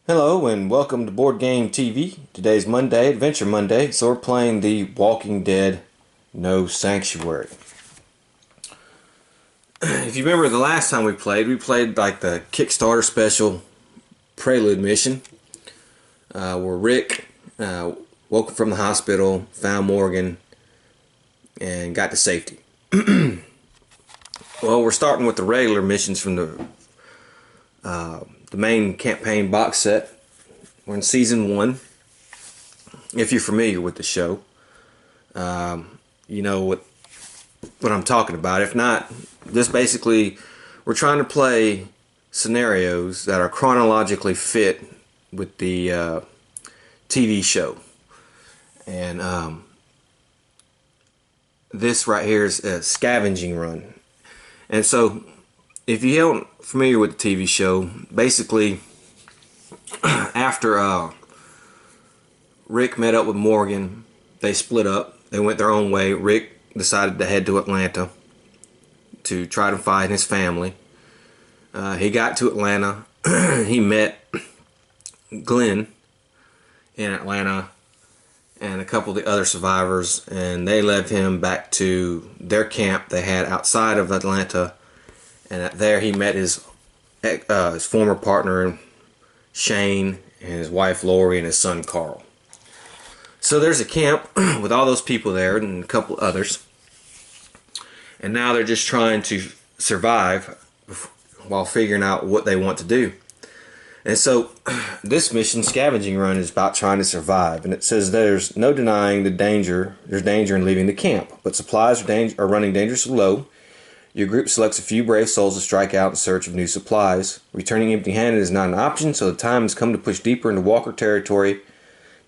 Hello and welcome to Board Game TV. Today's Monday, Adventure Monday, so we're playing the Walking Dead No Sanctuary. If you remember the last time we played like the Kickstarter special Prelude mission, where Rick woke up from the hospital, found Morgan, and got to safety. Well, we're starting with the regular missions from the main campaign box set. We're in season 1. If you're familiar with the show, you know what I'm talking about. If not, just basically we're trying to play scenarios that are chronologically fit with the TV show. And this right here is a scavenging run. And so if you aren't familiar with the TV show, basically after Rick met up with Morgan, they split up. They went their own way. Rick decided to head to Atlanta to try to find his family. He got to Atlanta. He met Glenn in Atlanta and a couple of the other survivors, and they led him back to their camp they had outside of Atlanta. And there he met his former partner Shane and his wife Lori and his son Carl. So there's a camp with all those people there and a couple others, and now they're just trying to survive while figuring out what they want to do. And so this mission, Scavenging Run, is about trying to survive. And it says there's no denying there's danger in leaving the camp, but supplies are running dangerously low. Your group selects a few brave souls to strike out in search of new supplies. Returning empty-handed is not an option, so the time has come to push deeper into Walker territory.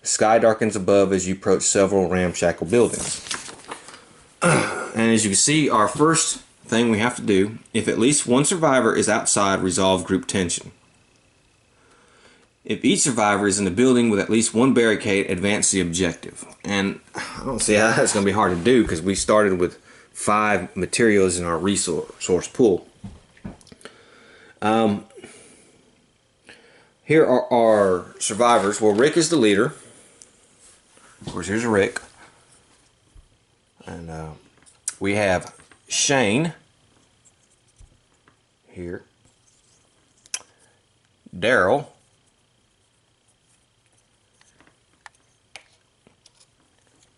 The sky darkens above as you approach several ramshackle buildings. And as you can see, our first thing we have to do, if at least one survivor is outside, resolve group tension. If each survivor is in the building with at least one barricade, advance the objective. And I don't see how that's going to be hard to do because we started with 5 materials in our resource pool. Here are our survivors. Well, Rick is the leader. Of course, here's Rick. And we have Shane here. Daryl.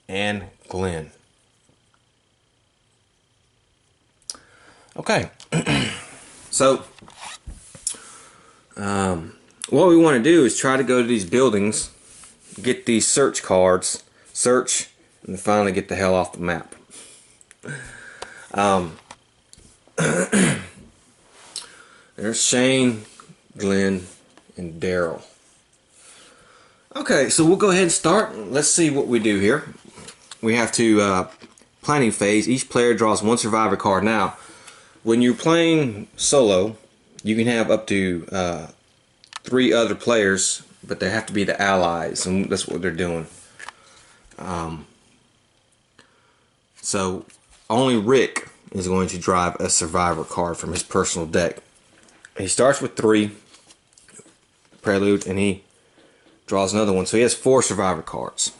And Glenn. Okay, so what we want to do is try to go to these buildings, get these search cards, search, and finally get the hell off the map. There's Shane, Glenn, and Daryl. Okay, so we'll go ahead and start. Let's see what we do here. We have to planning phase. Each player draws 1 survivor card. Now, when you're playing solo, you can have up to 3 other players, but they have to be the allies, and that's what they're doing. So only Rick is going to drive a survivor card from his personal deck. He starts with 3 Prelude, and he draws another one, so he has 4 survivor cards.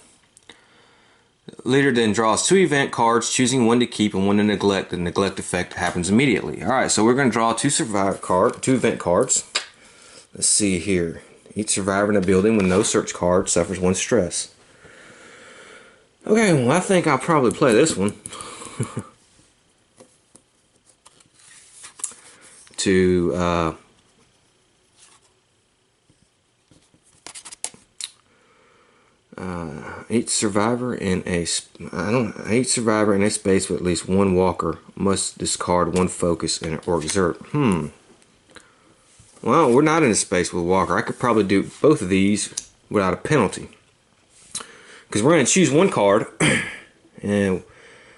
The leader then draws 2 event cards, choosing one to keep and one to neglect. The neglect effect happens immediately. Alright, so we're going to draw 2 event cards. Let's see here. Each survivor in a building with no search card suffers 1 stress. Okay, well, I think I'll probably play this one. To each survivor in a space with at least 1 walker must discard 1 focus or exert. Well, we're not in a space with walker. I could probably do both of these without a penalty, because we're going to choose 1 card, and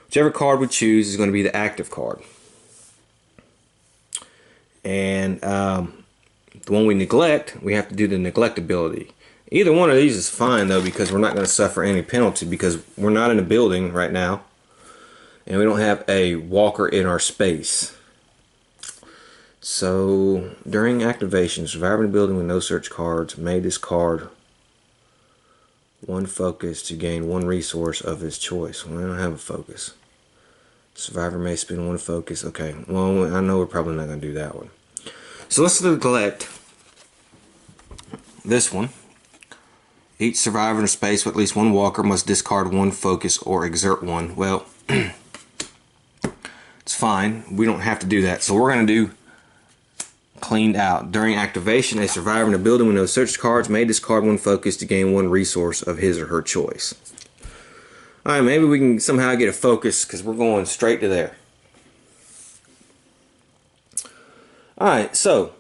whichever card we choose is going to be the active card. And the one we neglect, we have to do the neglect ability. Either one of these is fine though, because we're not going to suffer any penalty because we're not in a building right now, and we don't have a walker in our space. So, during activation, survivor in the building with no search cards may discard one focus to gain one resource of his choice. Well, I don't have a focus. Survivor may spend one focus. Okay, well, I know we're probably not going to do that one. So let's neglect this one. Each survivor in a space with at least one walker must discard one focus or exert one. Well, it's fine. We don't have to do that. So we're going to do cleaned out. During activation, a survivor in a building with no search cards may discard one focus to gain one resource of his or her choice. Alright, maybe we can somehow get a focus because we're going straight to there. Alright, so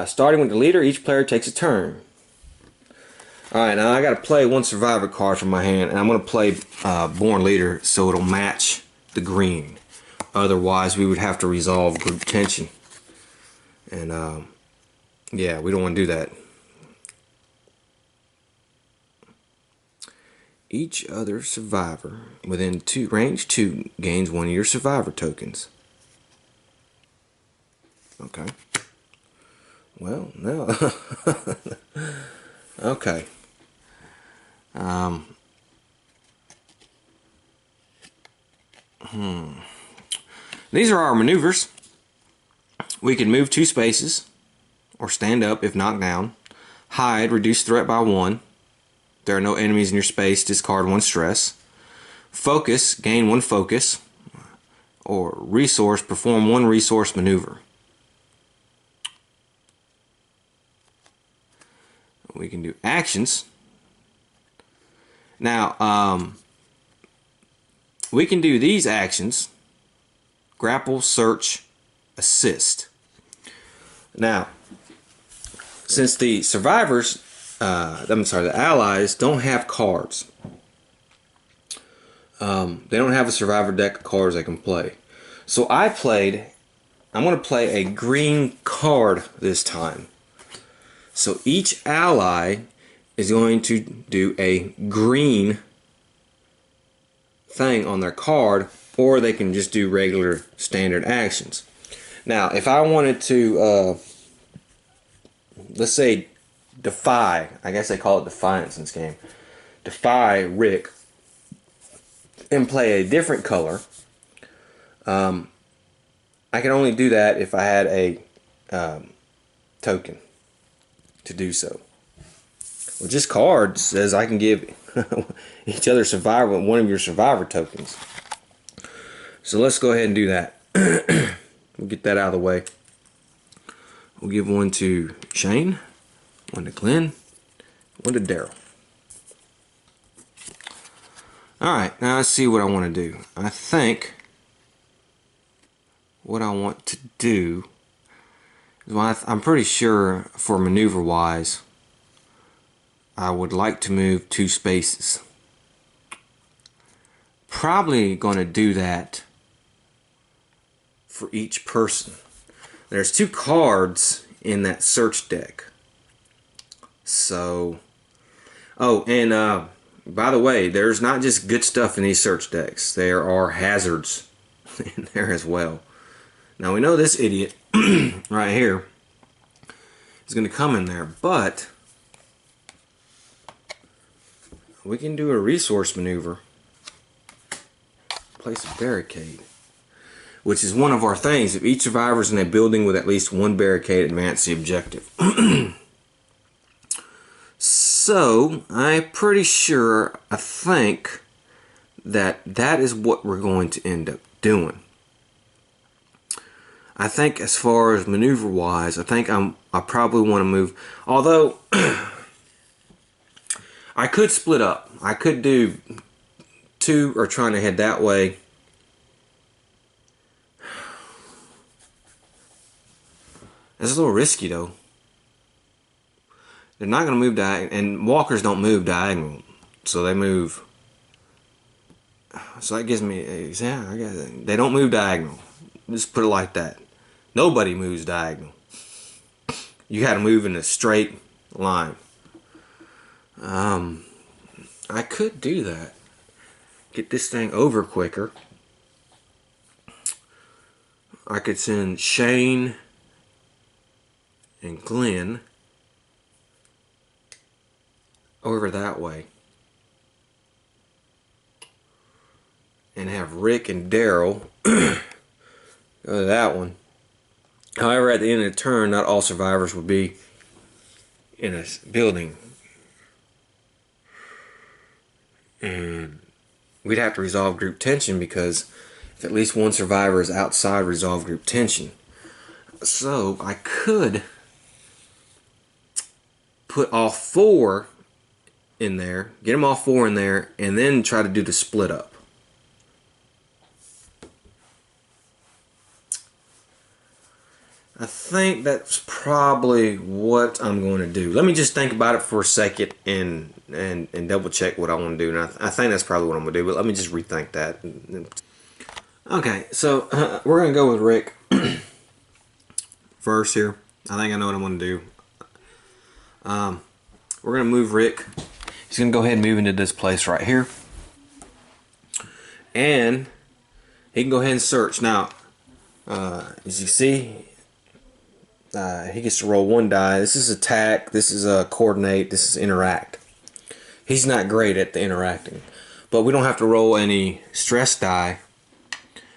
starting with the leader, each player takes a turn. Alright, now I got to play one survivor card from my hand, and I'm going to play Born Leader so it'll match the green. Otherwise, we would have to resolve group tension. And yeah, we don't want to do that. Each other survivor within range 2 gains one of your survivor tokens. Okay. Well, no. Okay. These are our maneuvers. We can move 2 spaces, or stand up if knocked down. Hide, reduce threat by 1. There are no enemies in your space, discard 1 stress. Focus, gain 1 focus. Or resource, perform 1 resource maneuver. We can do actions. Now, we can do these actions: grapple, search, assist. Now, since the survivors, the allies don't have cards. They don't have a survivor deck of cards they can play. So I'm going to play a green card this time. So each ally is going to do a green thing on their card, or they can just do regular standard actions. Now, if I wanted to, let's say, defy, I guess they call it defiance in this game, defy Rick and play a different color, I can only do that if I had a token to do so. Well, just cards says I can give each other survivor one of your survivor tokens. So let's go ahead and do that. We'll get that out of the way. We'll give one to Shane, one to Glenn, one to Daryl. Alright, now let's see what I want to do. I think what I want to do is, well, I'm pretty sure for maneuver wise, I would like to move 2 spaces. Probably going to do that for each person. There's 2 cards in that search deck. So, oh, and by the way, there's not just good stuff in these search decks. There are hazards in there as well. Now we know this idiot right here is going to come in there, but we can do a resource maneuver. Place a barricade, which is one of our things. If each survivor is in a building with at least 1 barricade, advance the objective. So, I'm pretty sure, I think, that is what we're going to end up doing. I think as far as maneuver-wise, I think I probably want to move, although I could split up. I could do 2 are trying to head that way. It's a little risky though. They're not going to move diagonal, and walkers don't move diagonal, so they move. So that gives me, yeah, I guess they don't move diagonal. Just put it like that. Nobody moves diagonal. You got to move in a straight line. I could do that. Get this thing over quicker. I could send Shane and Glenn over that way and have Rick and Daryl go to that one. However, at the end of the turn, not all survivors would be in a building, and we'd have to resolve group tension, because if at least one survivor is outside, resolve group tension. So I could put all 4 in there, get them all 4 in there, and then try to do the split up. I think that's probably what I'm going to do. Let me just think about it for a second and double check what I want to do. And I think that's probably what I'm going to do, but let me just rethink that. Okay, so we're going to go with Rick first here. I think I know what I'm going to do. We're going to move Rick. He's going to go ahead and move into this place right here. And he can go ahead and search. Now, as you see, he gets to roll 1 die. This is attack, this is coordinate, this is interact. He's not great at the interacting. But we don't have to roll any stress die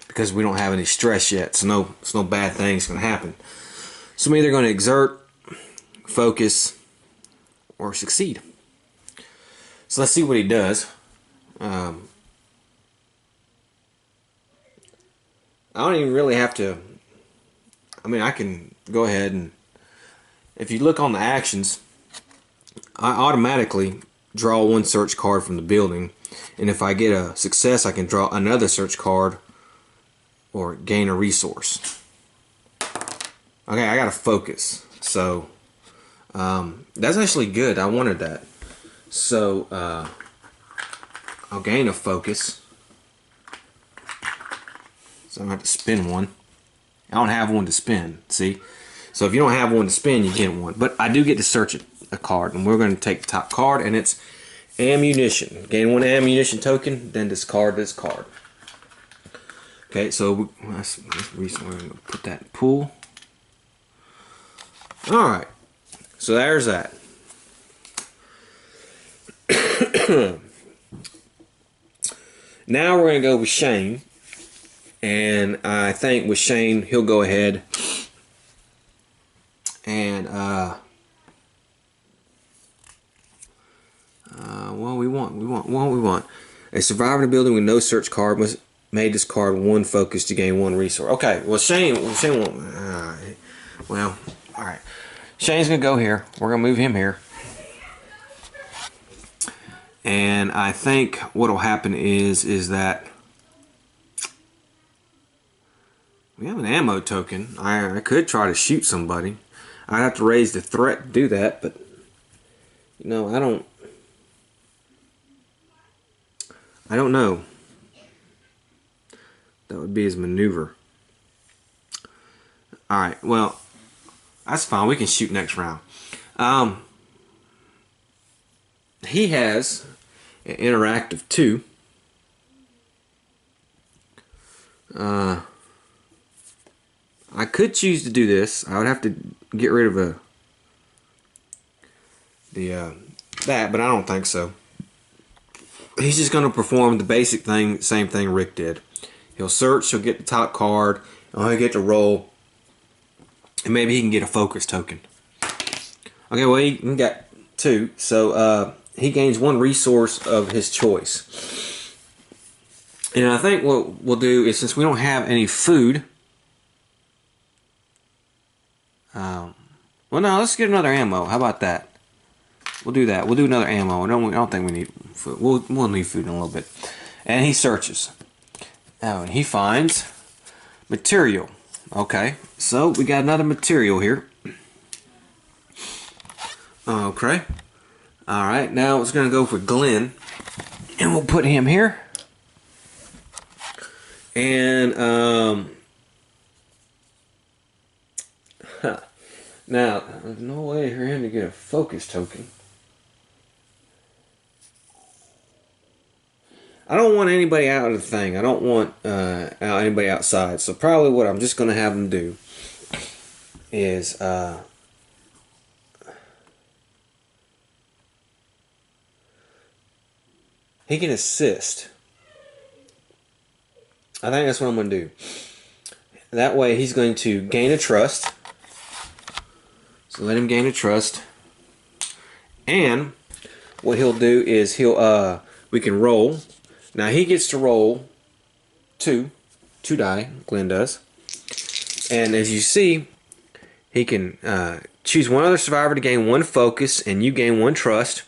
because we don't have any stress yet. So no bad things can happen. So I'm either going to exert, focus, or succeed. So let's see what he does. I don't even really have to. I mean, I can go ahead and, if you look on the actions, I automatically draw 1 search card from the building, and if I get a success, I can draw another search card or gain a resource. Okay, I gotta focus, so that's actually good. I wanted that. So I'll gain a focus, so I'm gonna have to spin 1. I don't have 1 to spin, see? So if you don't have 1 to spin, you get 1. But I do get to search a card, and we're going to take the top card, and it's ammunition. Gain 1 ammunition token, then discard this card. Okay, so we're going to put that in pool. Alright, so there's that. Now we're going to go with Shane. And I think with Shane, he'll go ahead and what we want a survivor in the building with no search card may discard 1 focus to gain 1 resource. Okay, well Shane won't. Well, all right. Shane's gonna go here. We're gonna move him here, and I think what'll happen is that we have an ammo token. I could try to shoot somebody. I'd have to raise the threat to do that, but you know, I don't know. That would be his maneuver. Alright, well, that's fine. We can shoot next round. He has an interactive 2. I could choose to do this. I would have to get rid of that, but I don't think so. He's just going to perform the basic thing, same thing Rick did. He'll search, he'll get the top card, and he'll get to roll, and maybe he can get a focus token. Okay, well, he got 2, so he gains 1 resource of his choice. And I think what we'll do is, since we don't have any food, well, no, let's get another ammo. How about that? We'll do that. We'll do another ammo. I don't think we need food. We'll need food in a little bit. And he searches. Oh, and he finds material. Okay, so we got another material here. Okay. All right, now it's going to go for Glenn, and we'll put him here. And now there's no way for him to get a focus token. I don't want anybody out of the thing. I don't want anybody outside. So probably what I'm just going to have him do is he can assist. I think that's what I'm going to do. That way he's going to gain a trust. So let him gain a trust. And what he'll do is we can roll. Now he gets to roll two die, Glenn does. And as you see, he can choose one other survivor to gain 1 focus, and you gain 1 trust.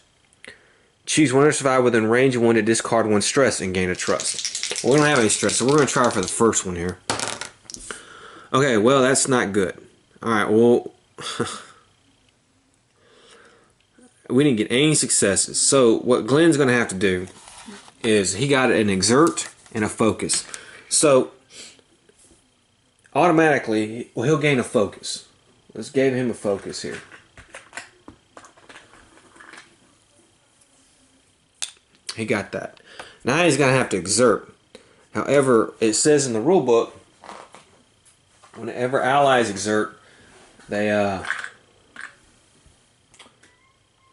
Choose one other survivor within range of 1 to discard 1 stress and gain a trust. Well, we don't have any stress, so we're going to try for the first one here. Okay, well, that's not good. Alright, well, we didn't get any successes. So what Glenn's going to have to do is he got an exert and a focus. So automatically, well, he'll gain a focus. Let's give him a focus here. He got that. Now he's going to have to exert. However, it says in the rule book, whenever allies exert, they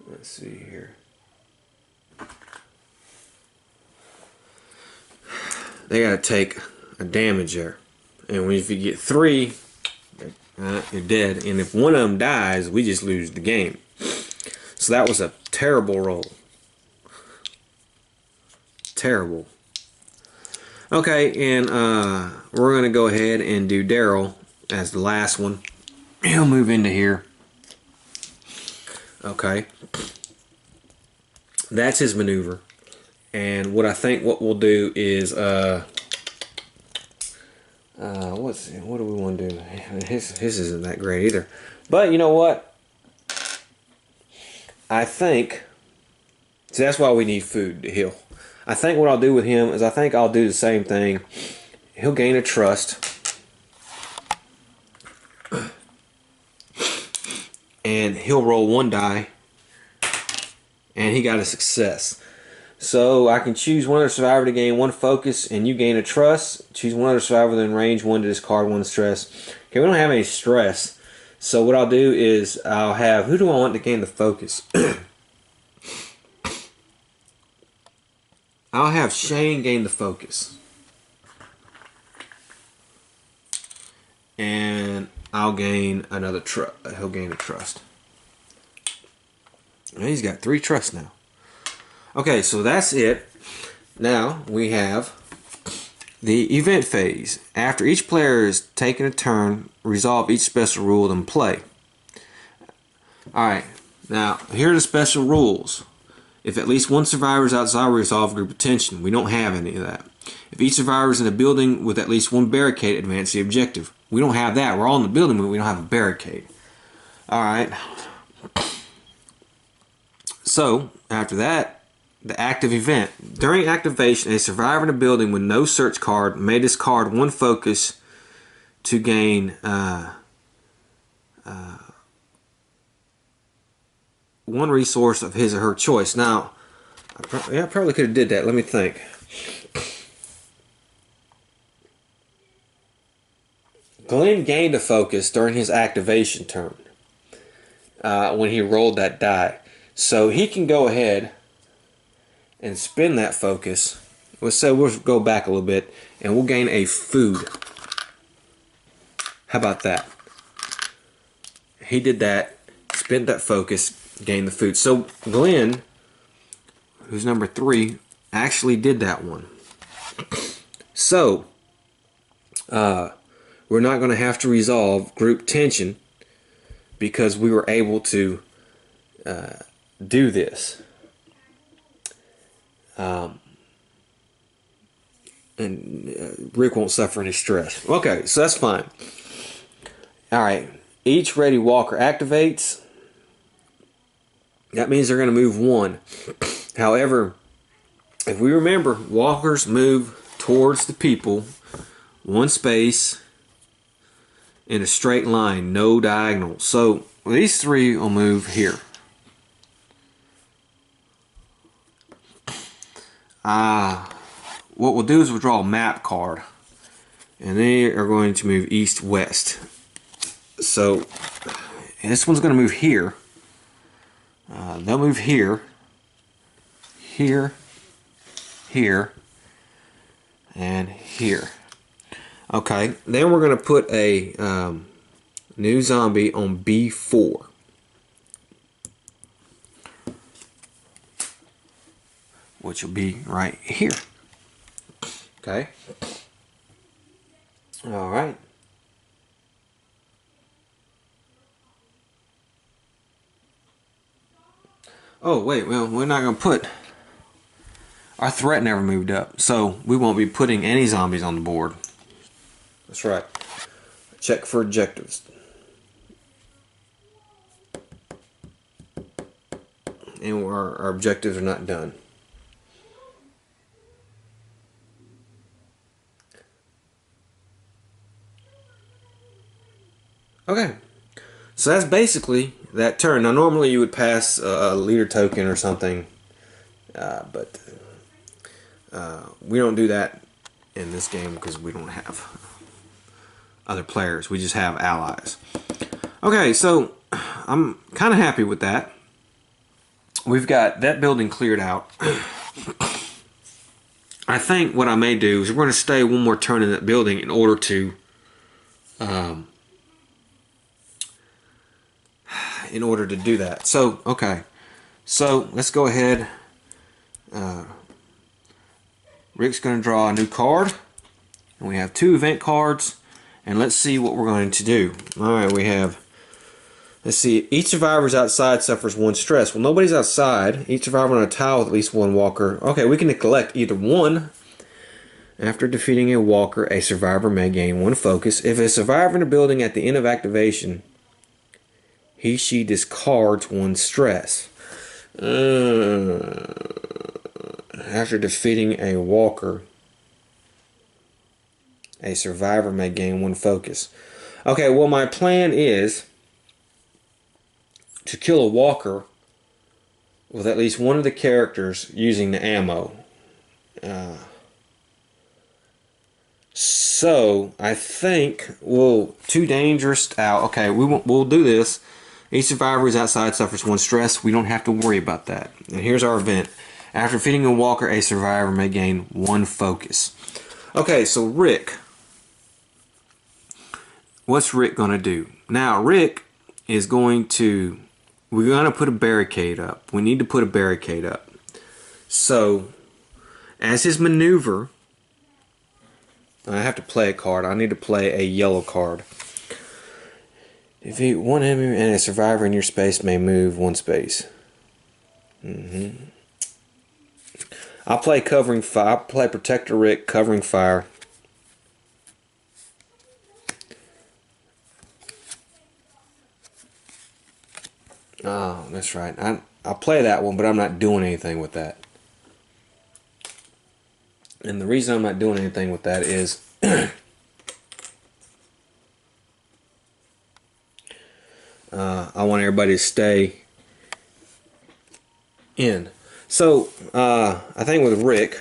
let's see here. They got to take a damage there. And if you get 3, you're dead. And if one of them dies, we just lose the game. So that was a terrible roll. Terrible. Okay, and we're going to go ahead and do Daryl as the last one. He'll move into here. Okay. That's his maneuver. And what I think what we'll do is what do we want to do? His isn't that great either. But you know what? I think so that's why we need food to heal. I think what I'll do with him is I think I'll do the same thing. He'll gain a trust. And he'll roll 1 die. And he got a success. So I can choose one other survivor to gain 1 focus, and you gain a trust. Choose one other survivor within range 1 to discard 1 stress. Okay, we don't have any stress. So what I'll do is I'll have, who do I want to gain the focus? I'll have Shane gain the focus. And I'll gain another trust. He'll gain a trust. And he's got 3 trusts now. Okay, so that's it. Now we have the event phase. After each player has taken a turn, resolve each special rule and play. Alright, now here are the special rules. If at least 1 survivor is outside, we resolve group attention. We don't have any of that. If each survivor is in a building with at least 1 barricade, advance the objective. We don't have that. We're all in the building, but we don't have a barricade. Alright. So, after that, the active event. During activation, a survivor in a building with no search card may discard 1 focus to gain 1 resource of his or her choice. Now, I probably could have did that. Let me think. Glenn gained a focus during his activation turn when he rolled that die. So he can go ahead and spend that focus. We'll go back a little bit and we'll gain a food. How about that? He did that, spent that focus, gained the food. So Glenn, who's number 3, actually did that one. So we're not going to have to resolve group tension because we were able to do this. And Rick won't suffer any stress. Okay, so that's fine. Alright, each ready walker activates. That means they're going to move 1. However, if we remember, walkers move towards the people 1 space in a straight line, no diagonal. So these 3 will move here. what we'll do is we'll draw a map card, and they are going to move east-west. So this one's going to move here. They'll move here, here, here, and here. Okay, then we're going to put a new zombie on B4. Which will be right here. Okay. All right. Oh, wait, well, we're not going to put... Our threat never moved up, so we won't be putting any zombies on the board. That's right. Check for objectives. And our objectives are not done. Okay, so that's basically that turn. Now normally you would pass a leader token or something, but we don't do that in this game because we don't have other players. We just have allies. Okay, so I'm kind of happy with that. We've got that building cleared out. I think what I may do is we're going to stay one more turn in that building in order to do that. So, okay. So, let's go ahead. Rick's going to draw a new card. And we have 2 event cards. And let's see what we're going to do. Alright, we have... Let's see. Each survivor outside suffers 1 stress. Well, nobody's outside. Each survivor on a tile with at least 1 walker. Okay, we can collect either 1. After defeating a walker, a survivor may gain 1 focus. If a survivor in a building at the end of activation... she discards 1 stress. After defeating a walker, a survivor may gain 1 focus. Okay, well my plan is to kill a walker with at least 1 of the characters using the ammo. So I think we'll too dangerous out. Okay, we'll do this. Each survivor who's outside suffers 1 stress. We don't have to worry about that. And here's our event. After defeating a walker, a survivor may gain 1 focus. Okay, so Rick. What's Rick going to do? Now, Rick is going to... We're going to put a barricade up. We need to put a barricade up. So, as his maneuver... I have to play a card. I need to play a yellow card. Defeat 1 enemy and a survivor in your space may move 1 space. I'll play covering fire. I'll play Protector Rick, covering fire. Oh, that's right. I'll play that one, but I'm not doing anything with that. And the reason I'm not doing anything with that is... I want everybody to stay in. So, I think with Rick,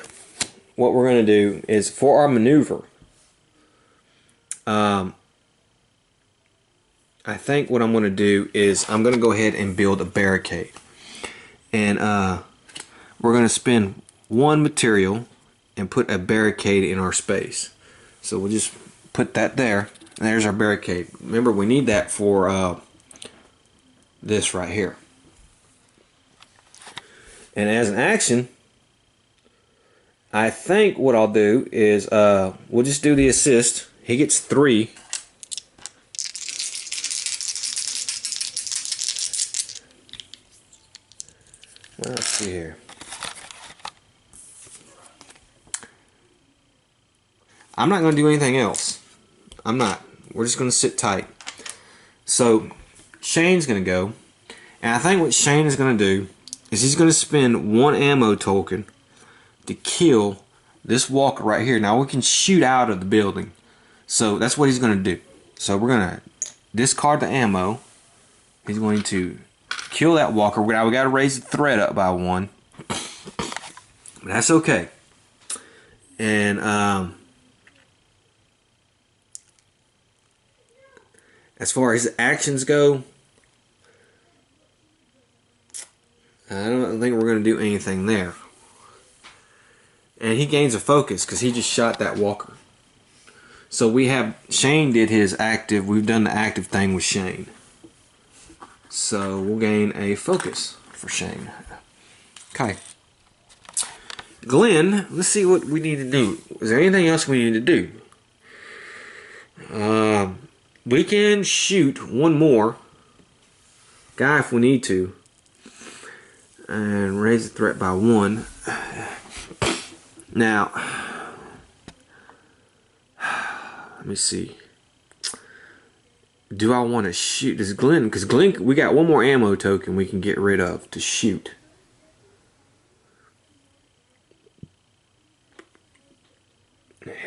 what we're going to do is for our maneuver, I think what I'm going to do is I'm going to go ahead and build a barricade. And we're going to spend 1 material and put a barricade in our space. So we'll just put that there. And there's our barricade. Remember, we need that for... this right here. And as an action, I think what I'll do is we'll just do the assist. He gets 3. Let's see here. I'm not going to do anything else. I'm not. We're just going to sit tight. So Shane's going to go, and I think what Shane is going to do is he's going to spend 1 ammo token to kill this walker right here. Now we can shoot out of the building, so that's what he's going to do. So we're going to discard the ammo. He's going to kill that walker. Now we got to raise the threat up by 1, but that's okay. And as far as actions go, I don't think we're going to do anything there. And he gains a focus because he just shot that walker. So we have, Shane did his active, we've done the active thing with Shane. So we'll gain a focus for Shane. Okay. Glenn, let's see what we need to do. Is there anything else we need to do? We can shoot one more guy if we need to. And raise the threat by 1. Now, let me see. Do I want to shoot? Does Glenn, because Glenn, we got one more ammo token we can get rid of to shoot.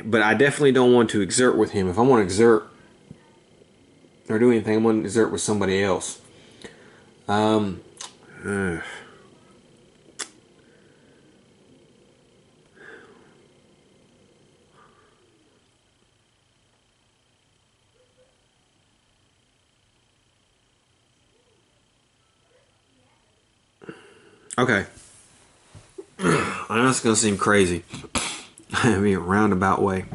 But I definitely don't want to exert with him. If I want to exert or do anything, I want to exert with somebody else. Okay. I know it's going to seem crazy. I mean, a roundabout way.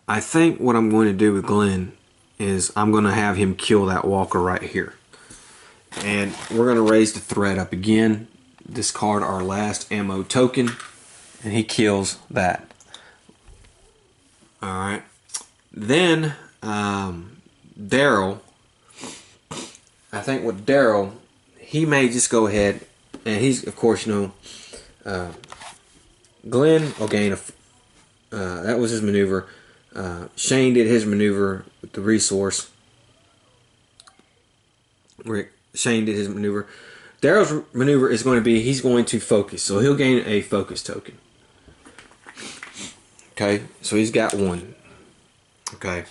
I think what I'm going to do with Glenn is I'm going to have him kill that walker right here. And we're going to raise the threat up again. Discard our last ammo token. And he kills that. Alright. Then, Daryl. I think with Daryl, he may just go ahead, and he's, of course, you know, Glenn will gain a, that was his maneuver. Shane did his maneuver with the resource. Shane did his maneuver. Daryl's maneuver is going to be, he's going to focus, so he'll gain a focus token. Okay, so he's got 1. Okay,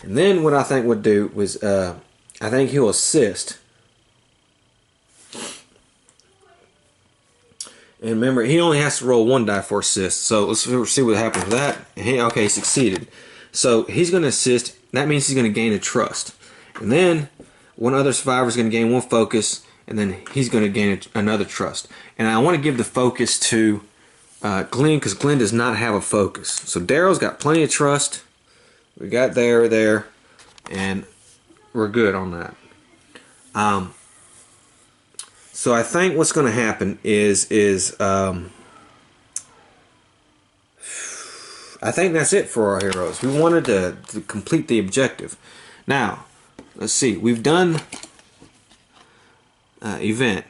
and then what I think would do was, I think he'll assist. And remember, he only has to roll 1 die for assist. So let's see what happens with that. Okay, he succeeded. So he's going to assist. That means he's going to gain a trust. And then one other survivor is going to gain 1 focus. And then he's going to gain another trust. And I want to give the focus to Glenn, because Glenn does not have a focus. So Daryl's got plenty of trust. We got there. And we're good on that. So I think what's going to happen is I think that's it for our heroes. We wanted to complete the objective. Now, let's see. We've done event.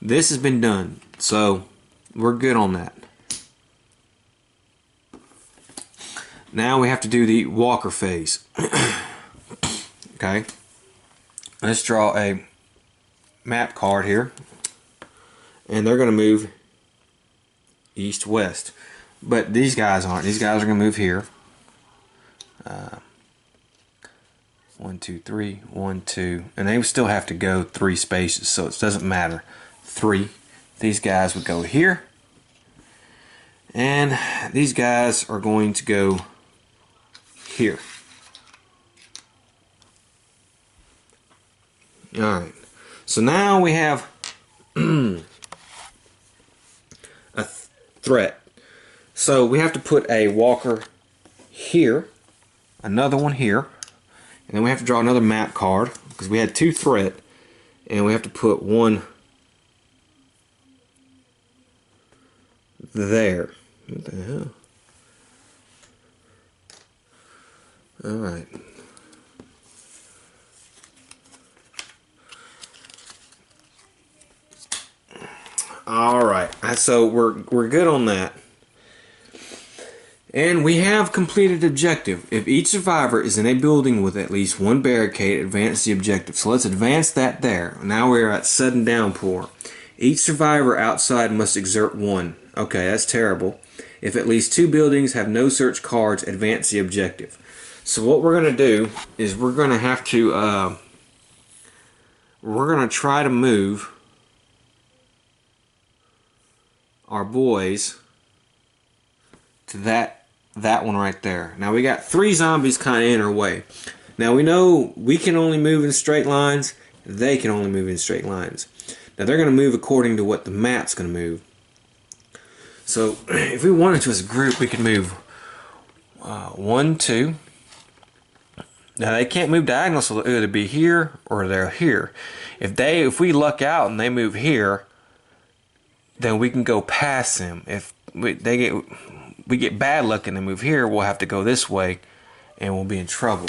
This has been done, so we're good on that. Now we have to do the walker phase. Okay. Let's draw a map card here. And they're going to move east-west. But these guys aren't. These guys are going to move here. 1, 2, 3, 1, 2. And they still have to go 3 spaces, so it doesn't matter. 3. These guys would go here. And these guys are going to go here. Alright, so now we have a threat. So we have to put a walker here, another one here, and then we have to draw another map card because we had 2 threat, and we have to put 1 there. What the hell? Alright. Alright, so we're good on that. And we have completed objective. If each survivor is in a building with at least 1 barricade, advance the objective. So let's advance that there. Now we're at sudden downpour. Each survivor outside must exert 1. Okay, that's terrible. If at least 2 buildings have no search cards, advance the objective. So what we're going to do is we're going to have to we're going to try to move our boys to that one right there. Now we got 3 zombies kind of in our way. Now we know we can only move in straight lines. They can only move in straight lines. Now they're going to move according to what the map's going to move. So if we wanted to as a group, we could move 1, 2. Now they can't move diagonal, so they'll either be here or they're here. If we luck out and they move here, then we can go past them. If we get bad luck and they move here, we'll have to go this way, and we'll be in trouble.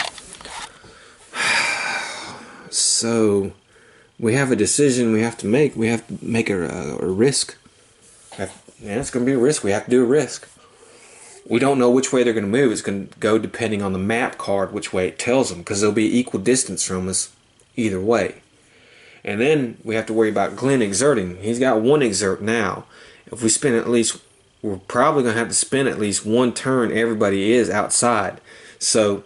So we have a decision we have to make. We have to make a risk. It's going to be a risk. We have to do a risk. We don't know which way they're going to move. It's going to go depending on the map card, which way it tells them, because they'll be equal distance from us either way. And then we have to worry about Glenn exerting. He's got 1 exert now. If we spend at least, we're probably going to have to spend at least 1 turn. Everybody is outside. So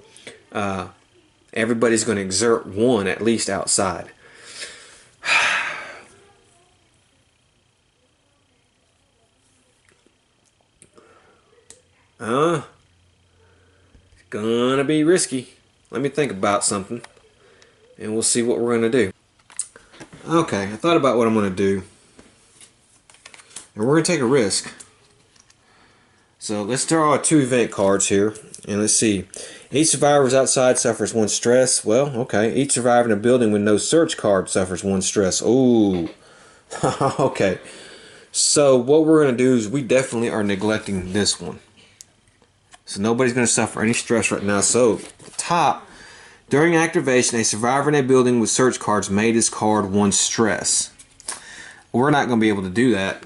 everybody's going to exert 1 at least outside. It's gonna be risky. Let me think about something, and we'll see what we're gonna do. Okay, I thought about what I'm gonna do, and we're gonna take a risk. So let's draw our 2 event cards here, and let's see. Each survivor outside suffers 1 stress. Well, okay. Each survivor in a building with no search card suffers 1 stress. Ooh. Okay. So what we're gonna do is we definitely are neglecting this one. So nobody's going to suffer any stress right now. So, top, during activation, a survivor in a building with search cards may discard 1 stress. We're not going to be able to do that,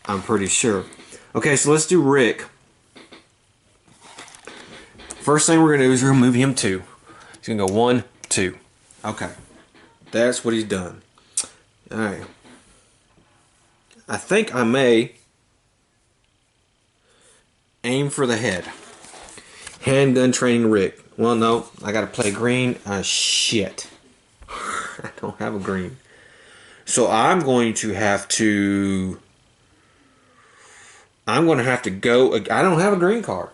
I'm pretty sure. Okay, so let's do Rick. First thing we're going to do is we're going to move him 2. He's going to go 1, 2. Okay, that's what he's done. Alright. I think I may aim for the head. Handgun training Rick. Well, no, I gotta play green. Shit. I don't have a green. So I'm going to have to go. I don't have a green card.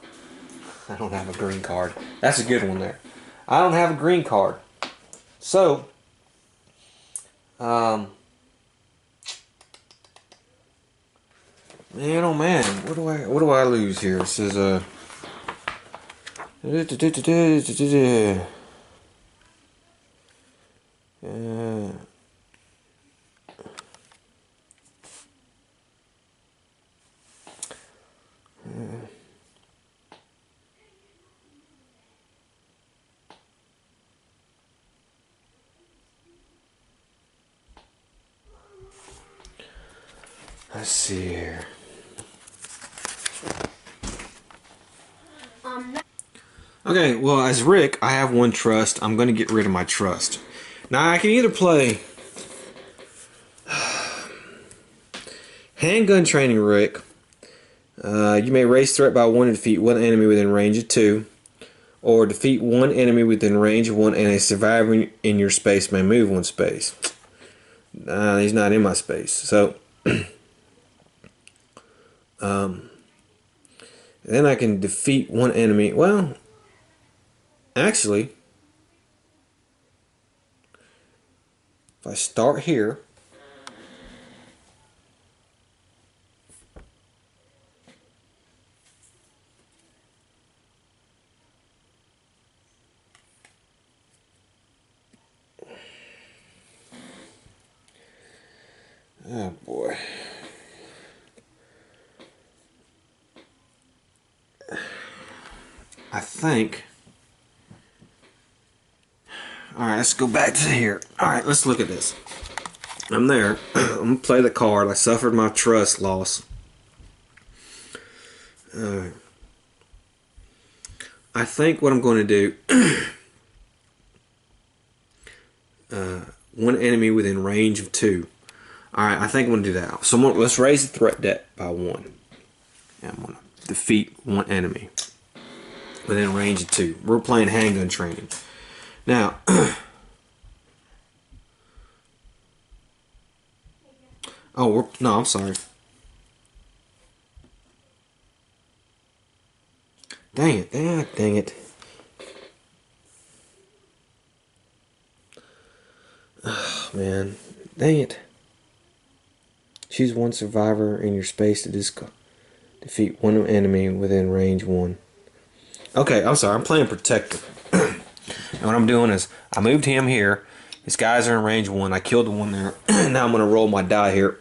I don't have a green card. That's a good one there. I don't have a green card. So, man, oh man, what do I lose here? It says let's see here. Okay, well, as Rick, I have 1 trust. I'm going to get rid of my trust. Now, I can either play handgun training Rick. You may raise threat by 1 to defeat 1 enemy within range of 2. Or defeat 1 enemy within range of 1, and a survivor in your space may move 1 space. He's not in my space. So, then I can defeat 1 enemy. Well, actually, if I start here, oh boy. I think. Alright, let's go back to here. Alright, let's look at this. I'm there. I'm going to play the card. I suffered my trust loss. Alright. I think what I'm going to do. 1 enemy within range of 2. Alright, I think I'm going to do that. So let's raise the threat deck by 1. And I'm going to defeat 1 enemy within range of 2. We're playing handgun training. Now, no, I'm sorry. Dang it. Ah, dang it. Oh, man. Dang it. Choose one survivor in your space to defeat one enemy within range 1. Okay, I'm sorry. I'm playing Protector. And what I'm doing is I moved him here. His guys are in range 1. I killed the one there. Now I'm going to roll my die here.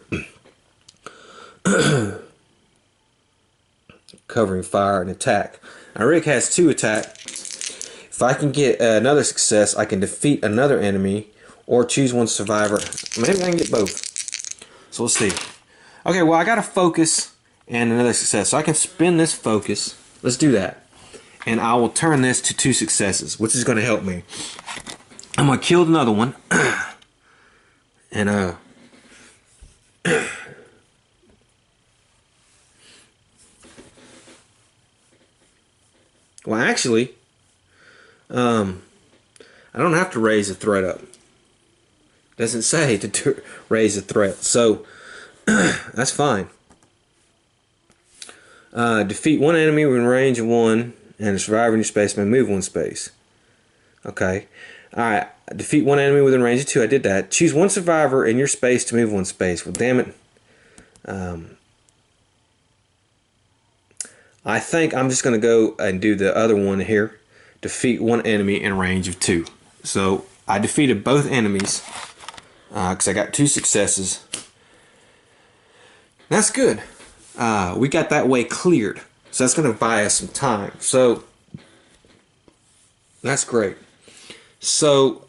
Covering fire and attack. Now Rick has 2 attack. If I can get another success, I can defeat another enemy or choose one survivor. Maybe I can get both. So let's see. Okay, well I got a focus and another success. So I can spin this focus. Let's do that. And I will turn this to 2 successes, which is going to help me. I'm going to kill another one. And well, actually, I don't have to raise the threat up. It doesn't say to raise the threat, so that's fine. Defeat one enemy within range of 1, and a survivor in your space may move 1 space. Okay. Alright. Defeat one enemy within range of 2. I did that. Choose one survivor in your space to move 1 space. Well, damn it. I think I'm just going to go and do the other one here. Defeat one enemy in range of 2. So I defeated both enemies because I got 2 successes. That's good. We got that way cleared. So that's going to buy us some time. So that's great. So,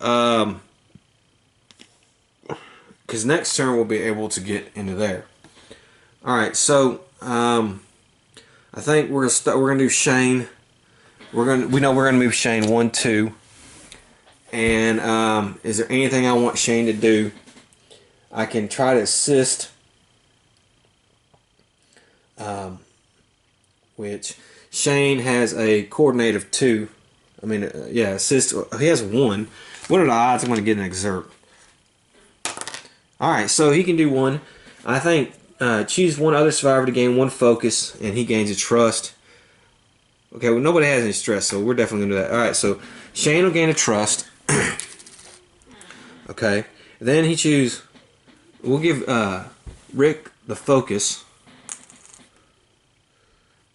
because next turn we'll be able to get into there. All right. So I think we're gonna do Shane. We know we're gonna move Shane 1, 2. And is there anything I want Shane to do? I can try to assist. Which Shane has a coordinate of 2. I mean, yeah, assist. He has 1. What are the odds I'm going to get an exert? Alright, so he can do 1. I think choose one other survivor to gain 1 focus, and he gains a trust. Okay, well, nobody has any stress, so we're definitely going to do that. Alright, so Shane will gain a trust. Okay, then he choose. We'll give Rick the focus.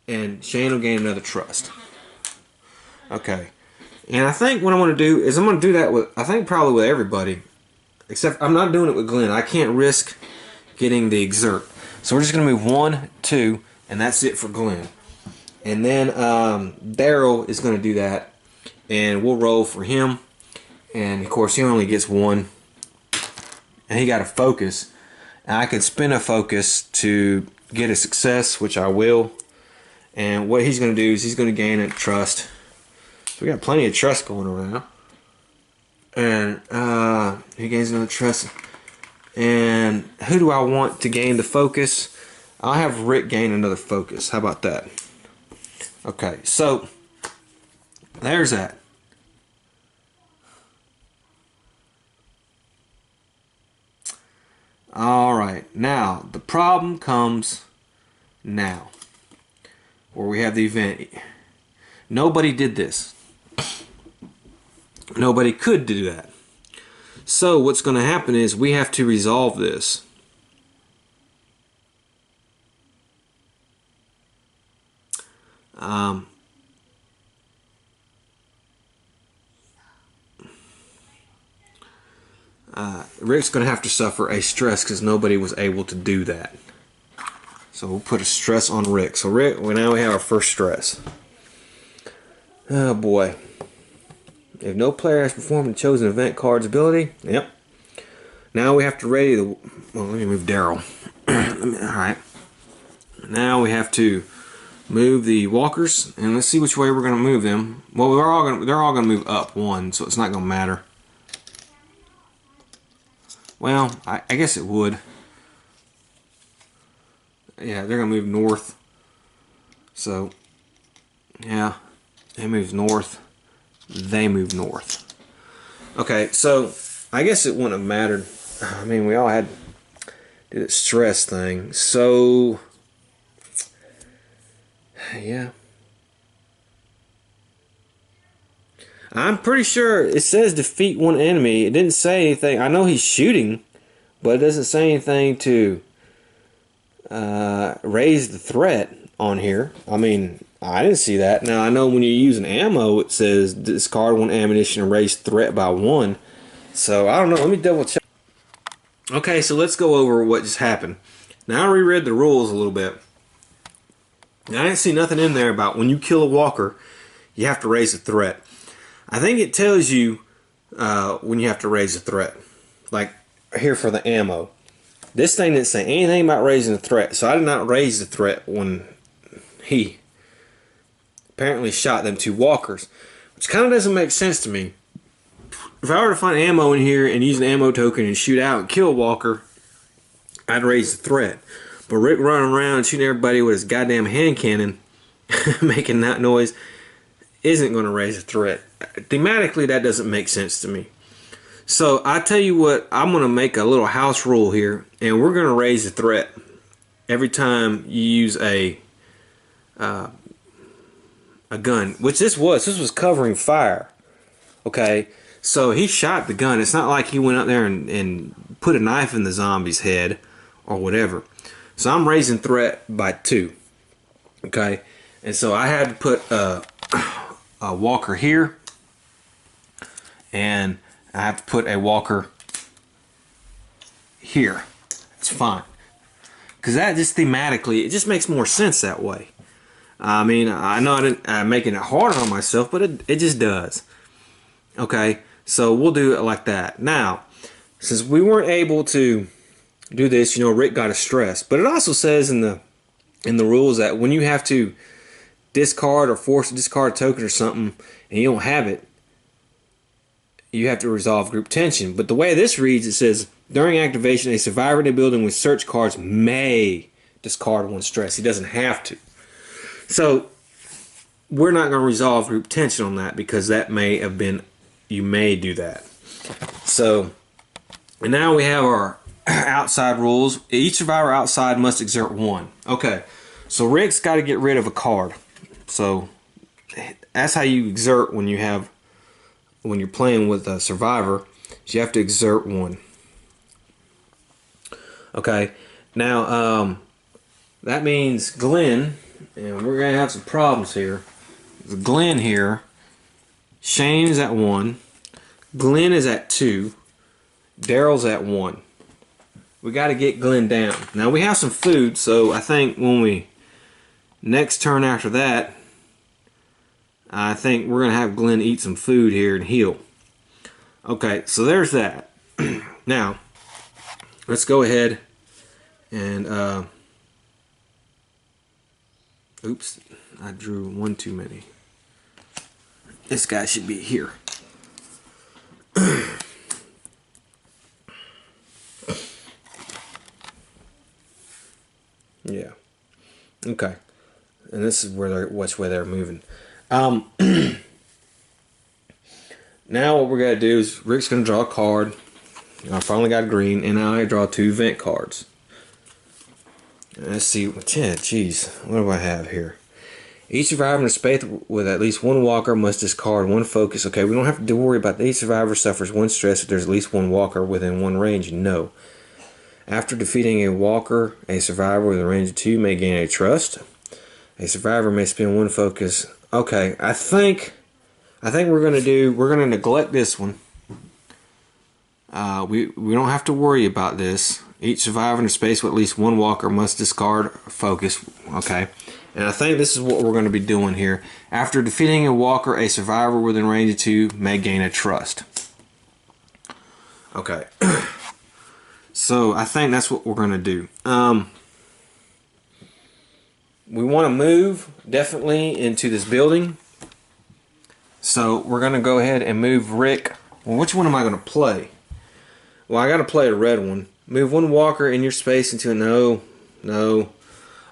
And Shane will gain another trust. Okay. And I think what I'm going to do is I'm going to do that with, I think probably with everybody. Except I'm not doing it with Glenn. I can't risk getting the exert. So we're just going to move 1, 2, and that's it for Glenn. And then Daryl is going to do that. And we'll roll for him. And of course he only gets 1. And he got a focus. And I can spin a focus to get a success, which I will. And what he's going to do is he's going to gain a trust. So we got plenty of trust going around. And he gains another trust. And who do I want to gain the focus? I'll have Rick gain another focus. How about that? Okay, so there's that. Alright, now the problem comes now. Where we have the event. Nobody did this. Nobody could do that. So what's going to happen is we have to resolve this. Rick's going to have to suffer a stress because nobody was able to do that. So we'll put a stress on Rick. So Rick, well, now we have our first stress. Oh boy. If no player has performed the chosen event card's ability, yep. Now we have to ready the, well, let me move Daryl. Alright. Now we have to move the walkers, and let's see which way we're going to move them. Well, they're all going to move up 1, so it's not going to matter. Well, I guess it would. Yeah, they're going to move north. So, yeah, they move north. They move north. Okay, so I guess it wouldn't have mattered. I mean, we all had did a stress thing. So, yeah. I'm pretty sure it says defeat one enemy. It didn't say anything. I know he's shooting, but it doesn't say anything to raise the threat on here. I mean, I didn't see that. Now, I know when you're using ammo, it says discard one ammunition and raise threat by 1. So, I don't know. Let me double check. Okay, so let's go over what just happened. Now, I reread the rules a little bit. Now, I didn't see nothing in there about when you kill a walker, you have to raise a threat. I think it tells you when you have to raise a threat. Like here for the ammo. This thing didn't say anything about raising a threat. So I did not raise the threat when he apparently shot them 2 walkers. Which kind of doesn't make sense to me. If I were to find ammo in here and use an ammo token and shoot out and kill a walker, I'd raise the threat. But Rick running around and shooting everybody with his goddamn hand cannon, making that noise, isn't going to raise a threat. Thematically, that doesn't make sense to me. So I tell you what, I'm going to make a little house rule here, and we're going to raise the threat every time you use a gun, which this was covering fire. Okay, so he shot the gun. It's not like he went out there and put a knife in the zombie's head or whatever. So I'm raising threat by 2. Okay, and so I had to put a walker here, and I have to put a walker here. It's fine, because that just thematically, it just makes more sense that way. I mean, I know I'm making it harder on myself, but it just does. Okay, so we'll do it like that. Now, since we weren't able to do this, Rick got a stress, but it also says in the rules that when you have to discard or force to discard a token or something and you don't have it, you have to resolve group tension. But the way this reads, it says during activation, a survivor in a building with search cards may discard 1 stress. He doesn't have to. So we're not going to resolve group tension on that, because that may have been, you may do that. So, and now we have our outside rules. Each survivor outside must exert 1. Okay, so Rick's got to get rid of a card. So that's how you exert when you're playing with a survivor. You have to exert 1. Okay, now that means Glenn, and we're gonna have some problems here. Glenn here, Shane is at 1, Glenn is at 2, Daryl's at 1. We got to get Glenn down. Now we have some food, so I think when we next turn after that, I think we're going to have Glenn eat some food here and heal. Okay, so there's that. Now, let's go ahead and, oops, I drew 1 too many. This guy should be here. Yeah. Okay. And this is where which way they're moving. Now what we're gonna do is Rick's gonna draw a card. I finally got green, and now I draw 2 vent cards. Let's see. Yeah, jeez. What do I have here? Each survivor in a space with at least 1 walker must discard 1 focus. Okay, we don't have to worry about that. Each survivor suffers 1 stress if there's at least 1 walker within 1 range. No. After defeating a walker, a survivor with a range of 2 may gain a trust. A survivor may spend 1 focus. Okay, I think we're gonna neglect this one. We don't have to worry about this. Each survivor in a space with at least 1 walker must discard focus. Okay, and I think this is what we're going to be doing here. After defeating a walker, a survivor within range of 2 may gain a trust. Okay. So I think that's what we're going to do. We want to move definitely into this building. So we're going to go ahead and move Rick. Well, which one am I going to play? Well, I got to play a red one. Move 1 walker in your space into a no.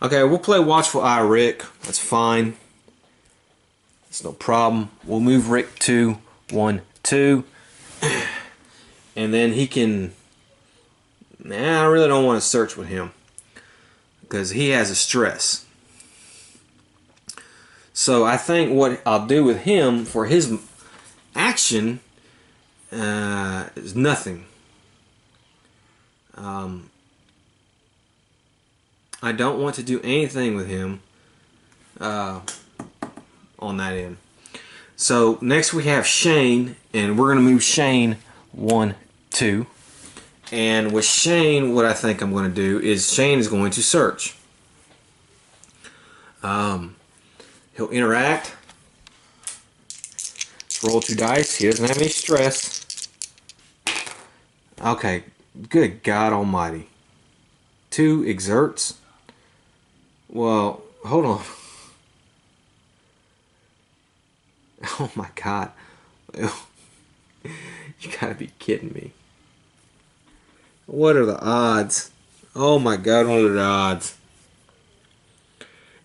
Okay, we'll play Watchful Eye Rick. That's fine. It's no problem. We'll move Rick to 1, 2. And then he can... Nah, I really don't want to search with him, because he has a stress. So I think what I'll do with him for his action is nothing. I don't want to do anything with him on that end. So next we have Shane, and we're going to move Shane 1, 2. And with Shane, what I think I'm going to do is Shane is going to search. He'll interact. Let's roll 2 dice. He doesn't have any stress. Okay, good God Almighty. 2 exerts. Well, hold on. Oh my God. You gotta be kidding me. What are the odds? Oh my God, what are the odds?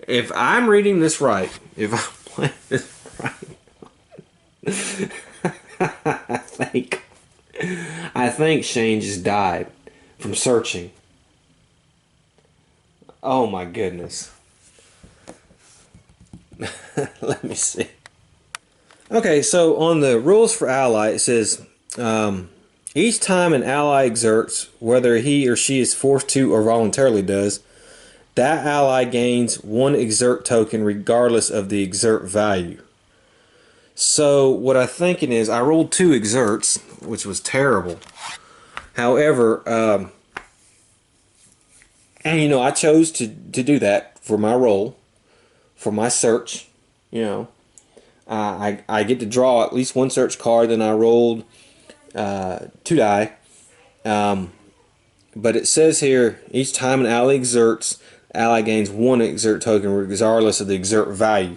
If I'm reading this right, if I'm playing this right, I think Shane just died from searching. Oh my goodness. Let me see. Okay, so on the rules for ally, it says each time an ally exerts, whether he or she is forced to or voluntarily does, that ally gains 1 exert token regardless of the exert value. So what I'm thinking is I rolled 2 exerts, which was terrible. However, and you know, I chose to do that for my roll, for my search. You know, I get to draw at least 1 search card. Then I rolled 2 die. But it says here, each time an ally exerts, ally gains 1 exert token regardless of the exert value.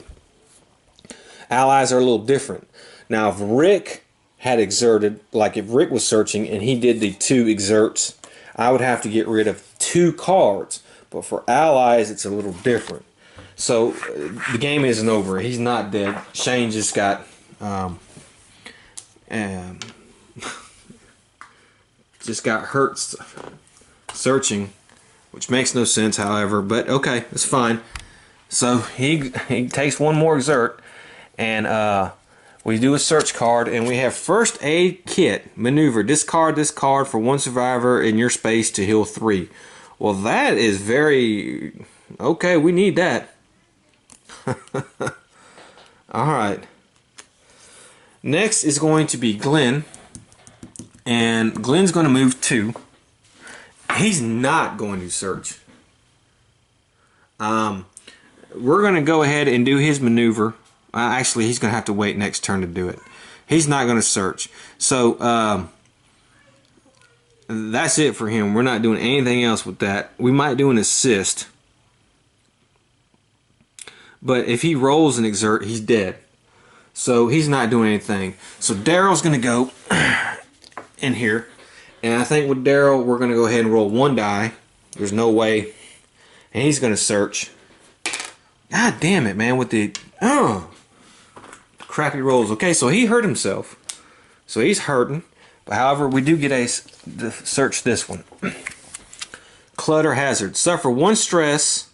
Allies are a little different. Now, if Rick had exerted, like if Rick was searching and he did the 2 exerts, I would have to get rid of 2 cards. But for allies, it's a little different. So the game isn't over. He's not dead. Shane just got hurt searching, which makes no sense, however. But okay, it's fine. So he takes 1 more exert, and we do a search card, and we have first aid kit maneuver. Discard this card for 1 survivor in your space to heal 3. Well, that is very okay. We need that. All right. Next is going to be Glenn, and Glenn's going to move 2. He's not going to search. We're going to go ahead and do his maneuver. Actually, he's going to have to wait next turn to do it. He's not going to search. So that's it for him. We're not doing anything else with that. We might do an assist. But if he rolls an exert, he's dead. So he's not doing anything. So Daryl's going to go in here. And I think with Daryl, we're going to go ahead and roll 1 die. There's no way. And he's going to search. God damn it, man. With the crappy rolls. Okay, so he hurt himself. So he's hurting. But however, we do get a search this one. Clutter hazard. Suffer 1 stress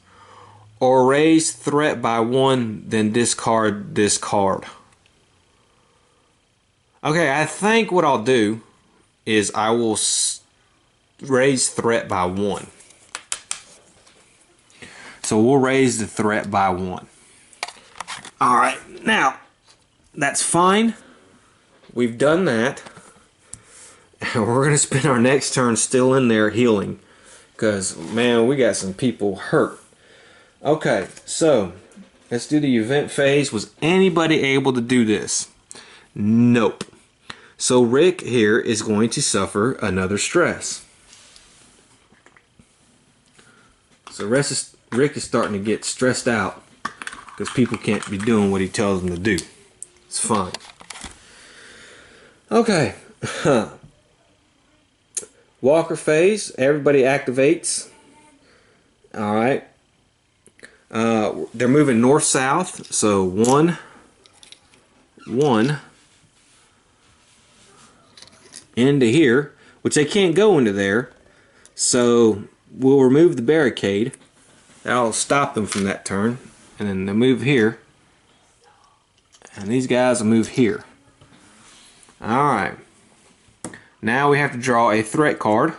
or raise threat by 1, then discard this card. Okay, I think what I'll do is I will raise threat by 1. So we'll raise the threat by 1. Alright, now, that's fine. We've done that. And we're going to spend our next turn still in there healing. Because, man, we got some people hurt. Okay, so let's do the event phase. Was anybody able to do this? Nope. So Rick here is going to suffer another stress. So Rick is starting to get stressed out because people can't be doing what he tells them to do. It's fine. Okay. Walker phase. Everybody activates. Alright. They're moving north-south. So 1, 1 into here, which they can't go into there. So we'll remove the barricade. That'll stop them from that turn. And then they move here. And these guys will move here. Alright. Now we have to draw a threat card.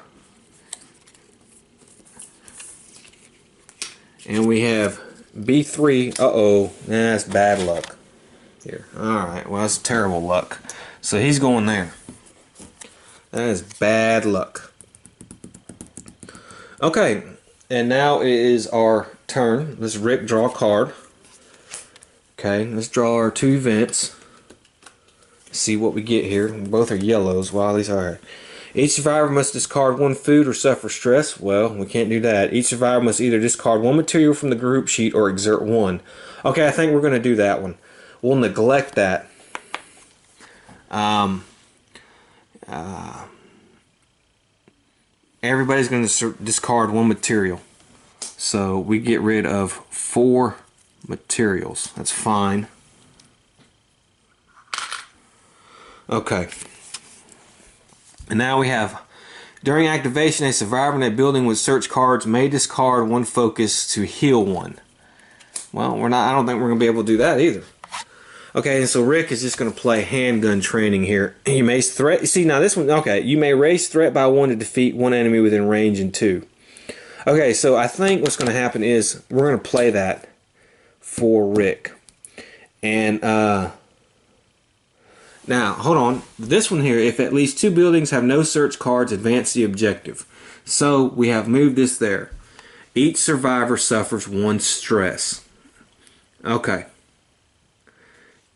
And we have B3. Uh-oh. That's bad luck. Here. Alright. Well, that's terrible luck. So he's going there. That is bad luck. Okay. And now it is our turn. Let's Rick draw a card. Okay. Let's draw our two events. See what we get here. Both are yellows. Wow, these are. Each survivor must discard one food or suffer stress. Well, we can't do that. Each survivor must either discard one material from the group sheet or exert one. Okay, I think we're going to do that one. We'll neglect that. Everybody's going to discard one material. So we get rid of 4 materials. That's fine. Okay. And now we have, during activation, a survivor in a building with search cards may discard one focus to heal one. Well, I don't think we're going to be able to do that either. Okay, and so Rick is just going to play handgun training here. You may threat. See, now this one, okay. You may raise threat by 1 to defeat one enemy within range and 2. Okay, so I think what's going to happen is we're going to play that for Rick. And, now, hold on. This one here, if at least 2 buildings have no search cards, advance the objective. So, we have moved this there. Each survivor suffers 1 stress. Okay.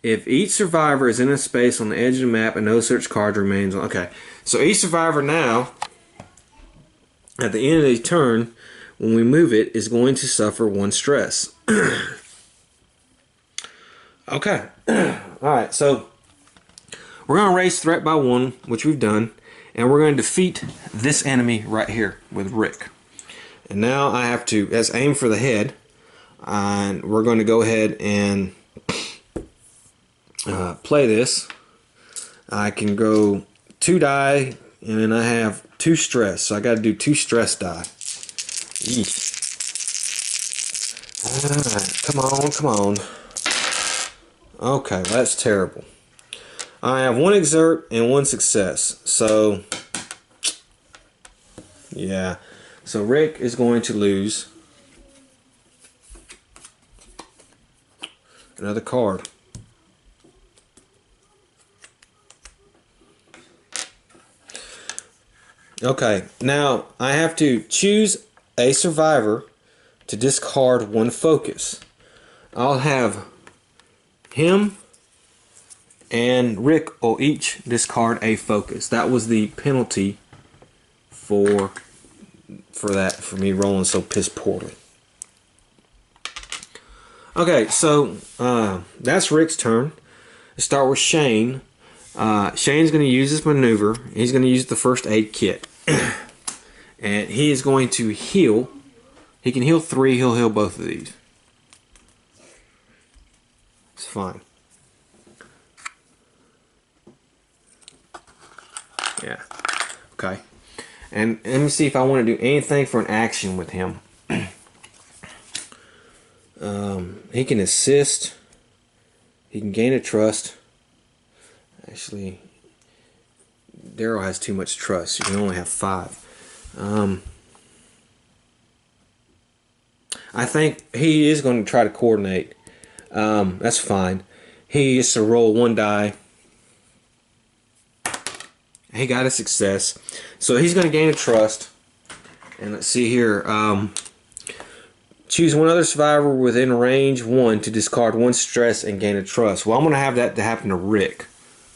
If each survivor is in a space on the edge of the map and no search card remains on... Okay. So, each survivor now, at the end of the turn, when we move it, is going to suffer 1 stress. Okay. Alright, so... we're going to raise threat by 1, which we've done, and we're going to defeat this enemy right here with Rick. And now I have to, let's aim for the head, and we're going to go ahead and play this. I can go 2 die, and then I have 2 stress, so I got to do 2 stress die. Eesh. Alright, come on. Okay, well, that's terrible. I have 1 exert and 1 success. So, yeah. So Rick is going to lose another card. Okay, now I have to choose a survivor to discard 1 focus. I'll have him and Rick will each discard a focus. That was the penalty for me rolling so piss poorly. Okay, so that's Rick's turn. Let's start with Shane. Shane's going to use this maneuver. He's going to use the first aid kit. And he is going to heal. He can heal 3. He'll heal both of these. It's fine. Yeah. Okay. And let me see if I want to do anything for an action with him. He can assist. He can gain a trust. Actually, Daryl has too much trust. You can only have 5. I think he is going to try to coordinate. That's fine. He gets to roll 1 die. He got a success. So he's going to gain a trust. And let's see here. Choose 1 other survivor within range 1 to discard 1 stress and gain a trust. Well, I'm going to have that to happen to Rick.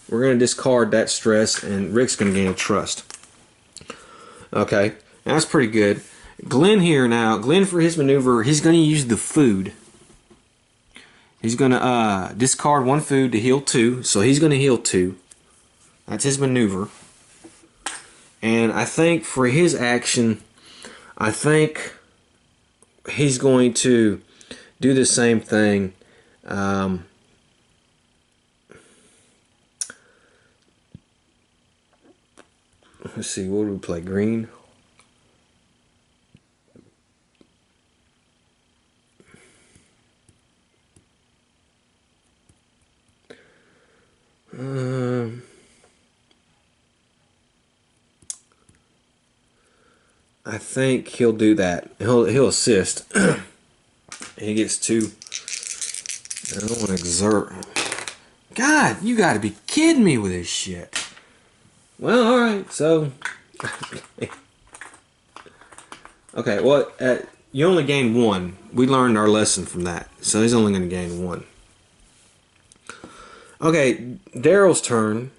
We're going to discard that stress and Rick's going to gain a trust. Okay. That's pretty good. Glenn here now. Glenn, for his maneuver, he's going to use the food. He's going to discard 1 food to heal 2. So he's going to heal 2. That's his maneuver. And I think for his action, I think he's going to do the same thing. Let's see, what do we play? Green? I think he'll do that. He'll assist. He gets 2. I don't want to exert. God, you got to be kidding me with this shit. Well, all right. So, okay. Well, you only gain 1. We learned our lesson from that. So he's only going to gain 1. Okay, Daryl's turn.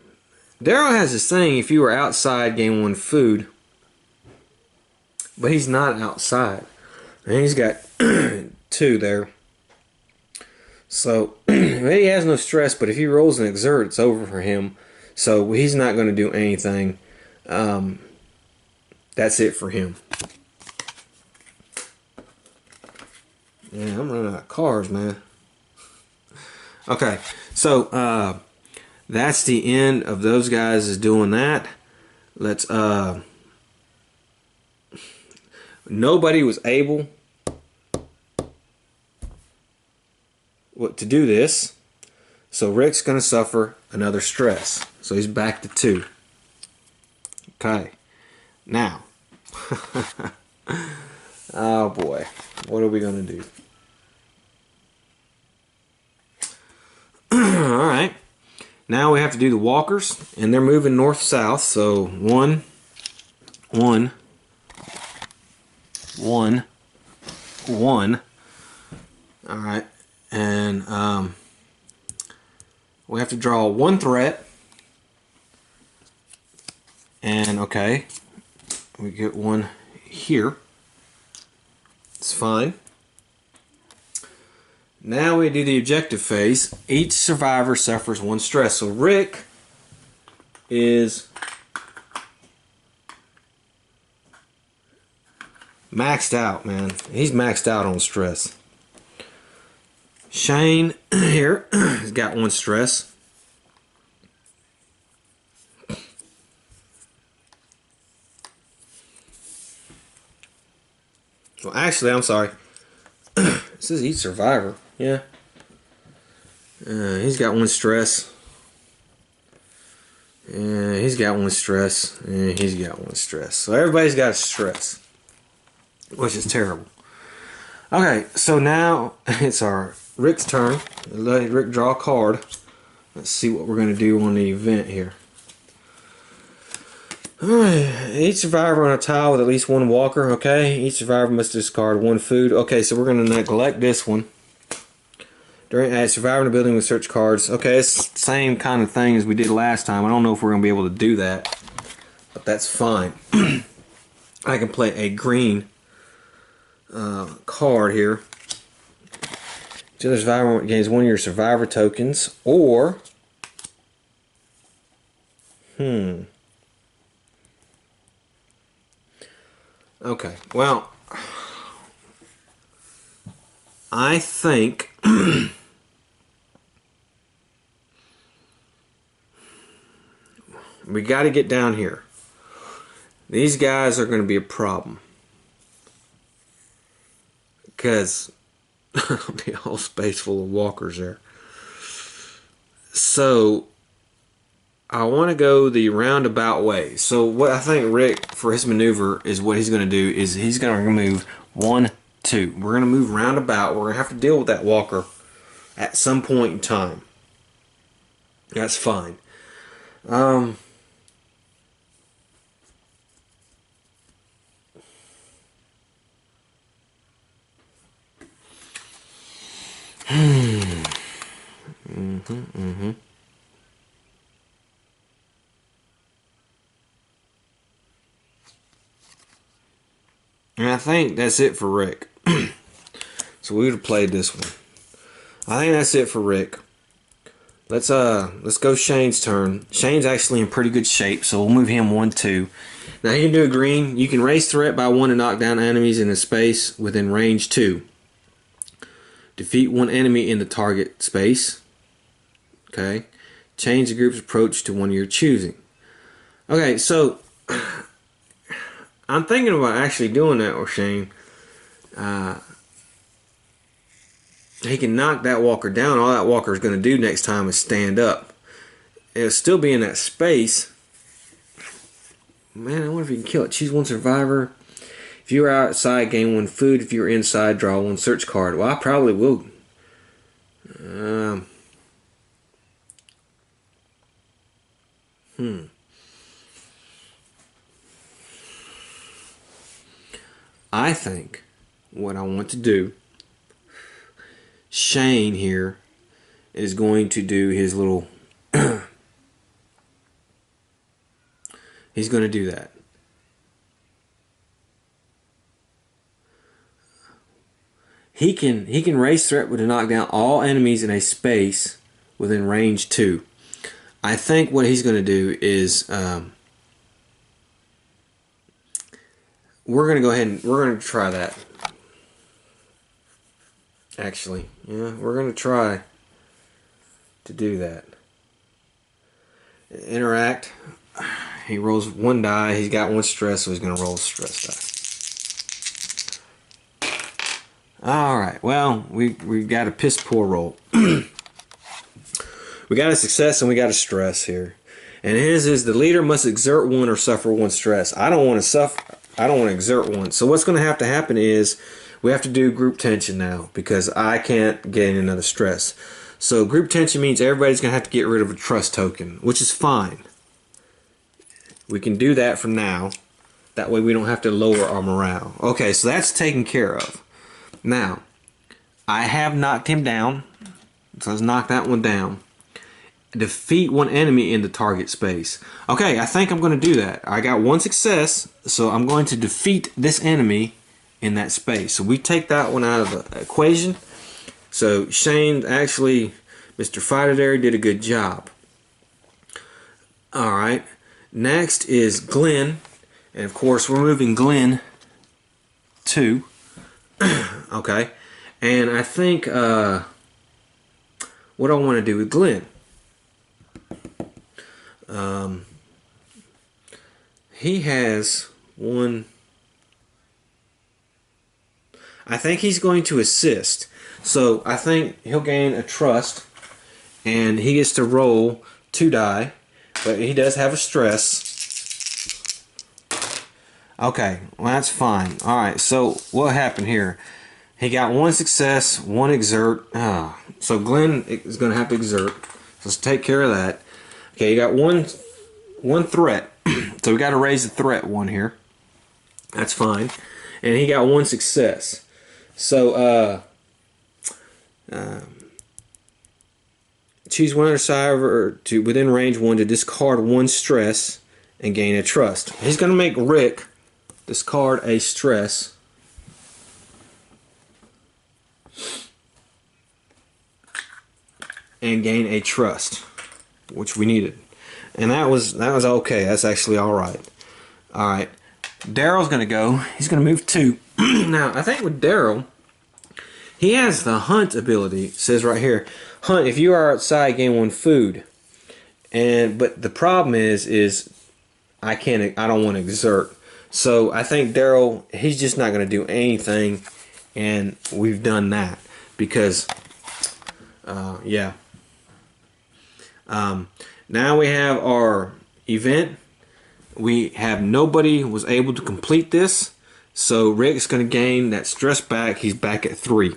Daryl has this thing. If you were outside, gain 1 food. But he's not outside. And he's got 2 there. So, he has no stress, but if he rolls an exert, it's over for him. So, he's not going to do anything. That's it for him. Yeah, I'm running out of cards, man. Okay, so, that's the end of those guys is doing that. Let's, nobody was able to do this, so Rick's going to suffer another stress. So he's back to 2. Okay, now, oh boy, what are we going to do? Alright, now we have to do the walkers, and they're moving north-south, so 1, 1, 1, 1. Alright, and we have to draw 1 threat. And okay, we get 1 here. It's fine. Now we do the objective phase. Each survivor suffers 1 stress. So Rick is maxed out, man. He's maxed out on stress. Shane here has got 1 stress. Well, actually, I'm sorry. This is each survivor. Yeah. He's got 1 stress. And he's got 1 stress. And he's got 1 stress. So everybody's got a stress, which is terrible. Okay, so now it's Rick's turn. Let Rick draw a card. Let's see what we're going to do on the event here. Alright, each survivor on a tile with at least 1 walker, okay? Each survivor must discard 1 food. Okay, so we're going to neglect this one. During a survivor in a building with search cards. Okay, it's the same kind of thing as we did last time. I don't know if we're going to be able to do that, but that's fine. I can play a green card here. Each other survivor gains 1 of your survivor tokens, or okay, well, I think we got to get down here. These guys are going to be a problem because there'll be a whole space full of walkers there. So I want to go the roundabout way. So what I think Rick, for his maneuver, is what he's going to do is he's going to move 1, 2. We're going to move roundabout. We're going to have to deal with that walker at some point in time. That's fine. And I think that's it for Rick. So we would have played this one. I think that's it for Rick. Let's go Shane's turn. Shane's actually in pretty good shape, so we'll move him 1, 2. Now he can do a green. You can raise threat by 1 to knock down enemies in a space within range 2. Defeat 1 enemy in the target space. Okay. Change the group's approach to one of your choosing. Okay, so I'm thinking about actually doing that with Shane. He can knock that walker down. All that walker is going to do next time is stand up. It'll still be in that space. Man, I wonder if he can kill it. Choose 1 survivor. If you're outside, gain 1 food. If you're inside, draw 1 search card. Well, I probably will. I think what I want to do, Shane here is going to do his little he's going to do that. He can raise threat to knock down all enemies in a space within range 2. I think what he's going to do is we're going to go ahead and we're going to try that. Actually, yeah, we're going to try to do that. Interact. He rolls 1 die. He's got 1 stress, so he's going to roll a stress die. Alright, well, we've got a piss poor roll. We got a success and we got a stress here. And his is the leader must exert 1 or suffer 1 stress. I don't want to suffer. I don't want to exert 1. So what's going to happen is we have to do group tension now because I can't gain another stress. So group tension means everybody's going to have to get rid of a trust token, which is fine. We can do that for now. That way we don't have to lower our morale. Okay, so that's taken care of. Now, I have knocked him down. So let's knock that one down. Defeat 1 enemy in the target space. Okay, I think I'm going to do that. I got 1 success, so I'm going to defeat this enemy in that space. So we take that one out of the equation. So Shane, actually, Mr. Fighter there did a good job. Alright, next is Glenn. And of course, we're moving Glenn 2. Okay, and I think what I want to do with Glenn, he has 1. I think he's going to assist, so I think he'll gain a trust, and he gets to roll 2 die, but he does have a stress. Okay, well that's fine. Alright, so what happened here? He got 1 success, 1 exert. So Glenn is going to have to exert. So let's take care of that. Okay, you got one threat. So we got to raise the threat 1 here. That's fine. And he got 1 success. So choose 1 other survivor to within range 1 to discard 1 stress and gain a trust. He's going to make Rick discard a stress. And gain a trust, which we needed, and that was okay. That's actually all right. All right, Daryl's gonna go. He's gonna move 2. Now I think with Daryl, he has the hunt ability. It says right here, hunt if you are outside, gain 1 food. But the problem is I don't want to exert. So I think Daryl, he's just not gonna do anything, and we've done that because yeah. Now we have our event. We have nobody was able to complete this, so Rick's going to gain that stress back. He's back at 3.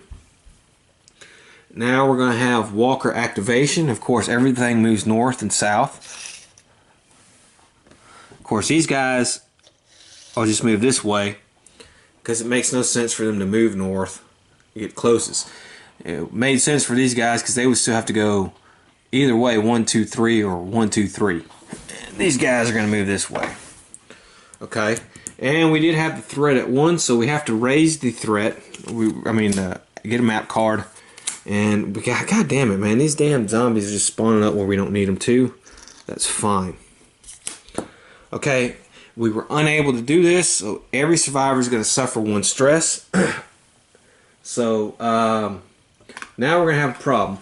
Now we're going to have Walker activation. Of course, everything moves north and south. Of course, these guys, I'll just move this way because it makes no sense for them to move north. Get closest. It made sense for these guys because they would still have to go either way, 1, 2, 3 or 1, 2, 3. These guys are going to move this way. Okay, and we did have the threat at 1, so we have to raise the threat. Get a map card, and we got. God damn it, man! These damn zombies are just spawning up where we don't need them to. That's fine. Okay, we were unable to do this, so every survivor is going to suffer 1 stress. So now we're going to have a problem.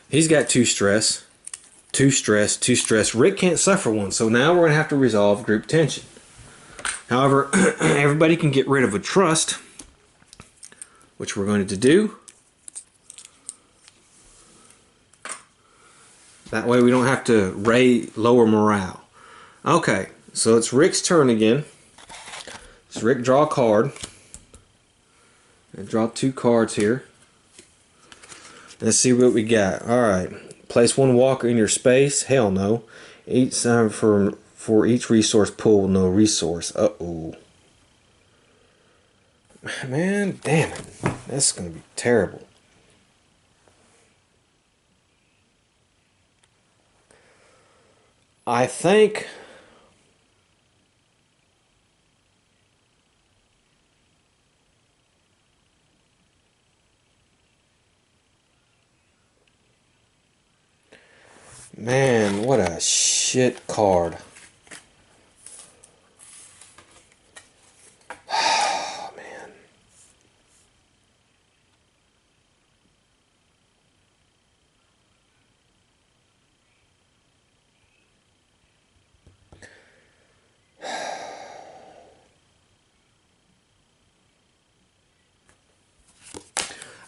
He's got 2 stress, 2 stress, 2 stress. Rick can't suffer 1, so now we're going to have to resolve group tension. However, everybody can get rid of a trust, which we're going to do. That way we don't have to lower morale. Okay, so it's Rick's turn again. So Rick, draw a card. And draw 2 cards here. Let's see what we got. Alright. Place 1 walker in your space. Hell no. Each sign for each resource pool, no resource. Uh-oh. Man, damn it. That's gonna be terrible. I think man, what a shit card. Oh, man.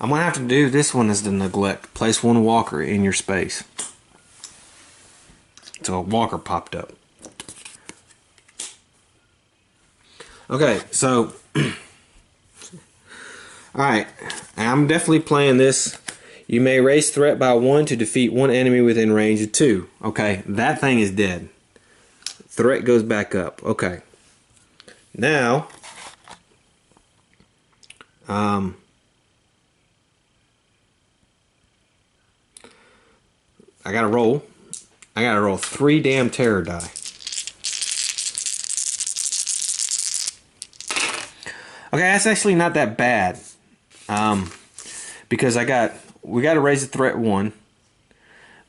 I'm gonna have to do this one as the neglect. Place 1 walker in your space. So a walker popped up. Okay, so alright, I'm definitely playing this. You may raise threat by 1 to defeat 1 enemy within range of 2. Okay, that thing is dead. Threat goes back up. Okay. Now, I gotta roll. I gotta roll 3 damn terror die. Okay, that's actually not that bad. Because we gotta raise the threat 1.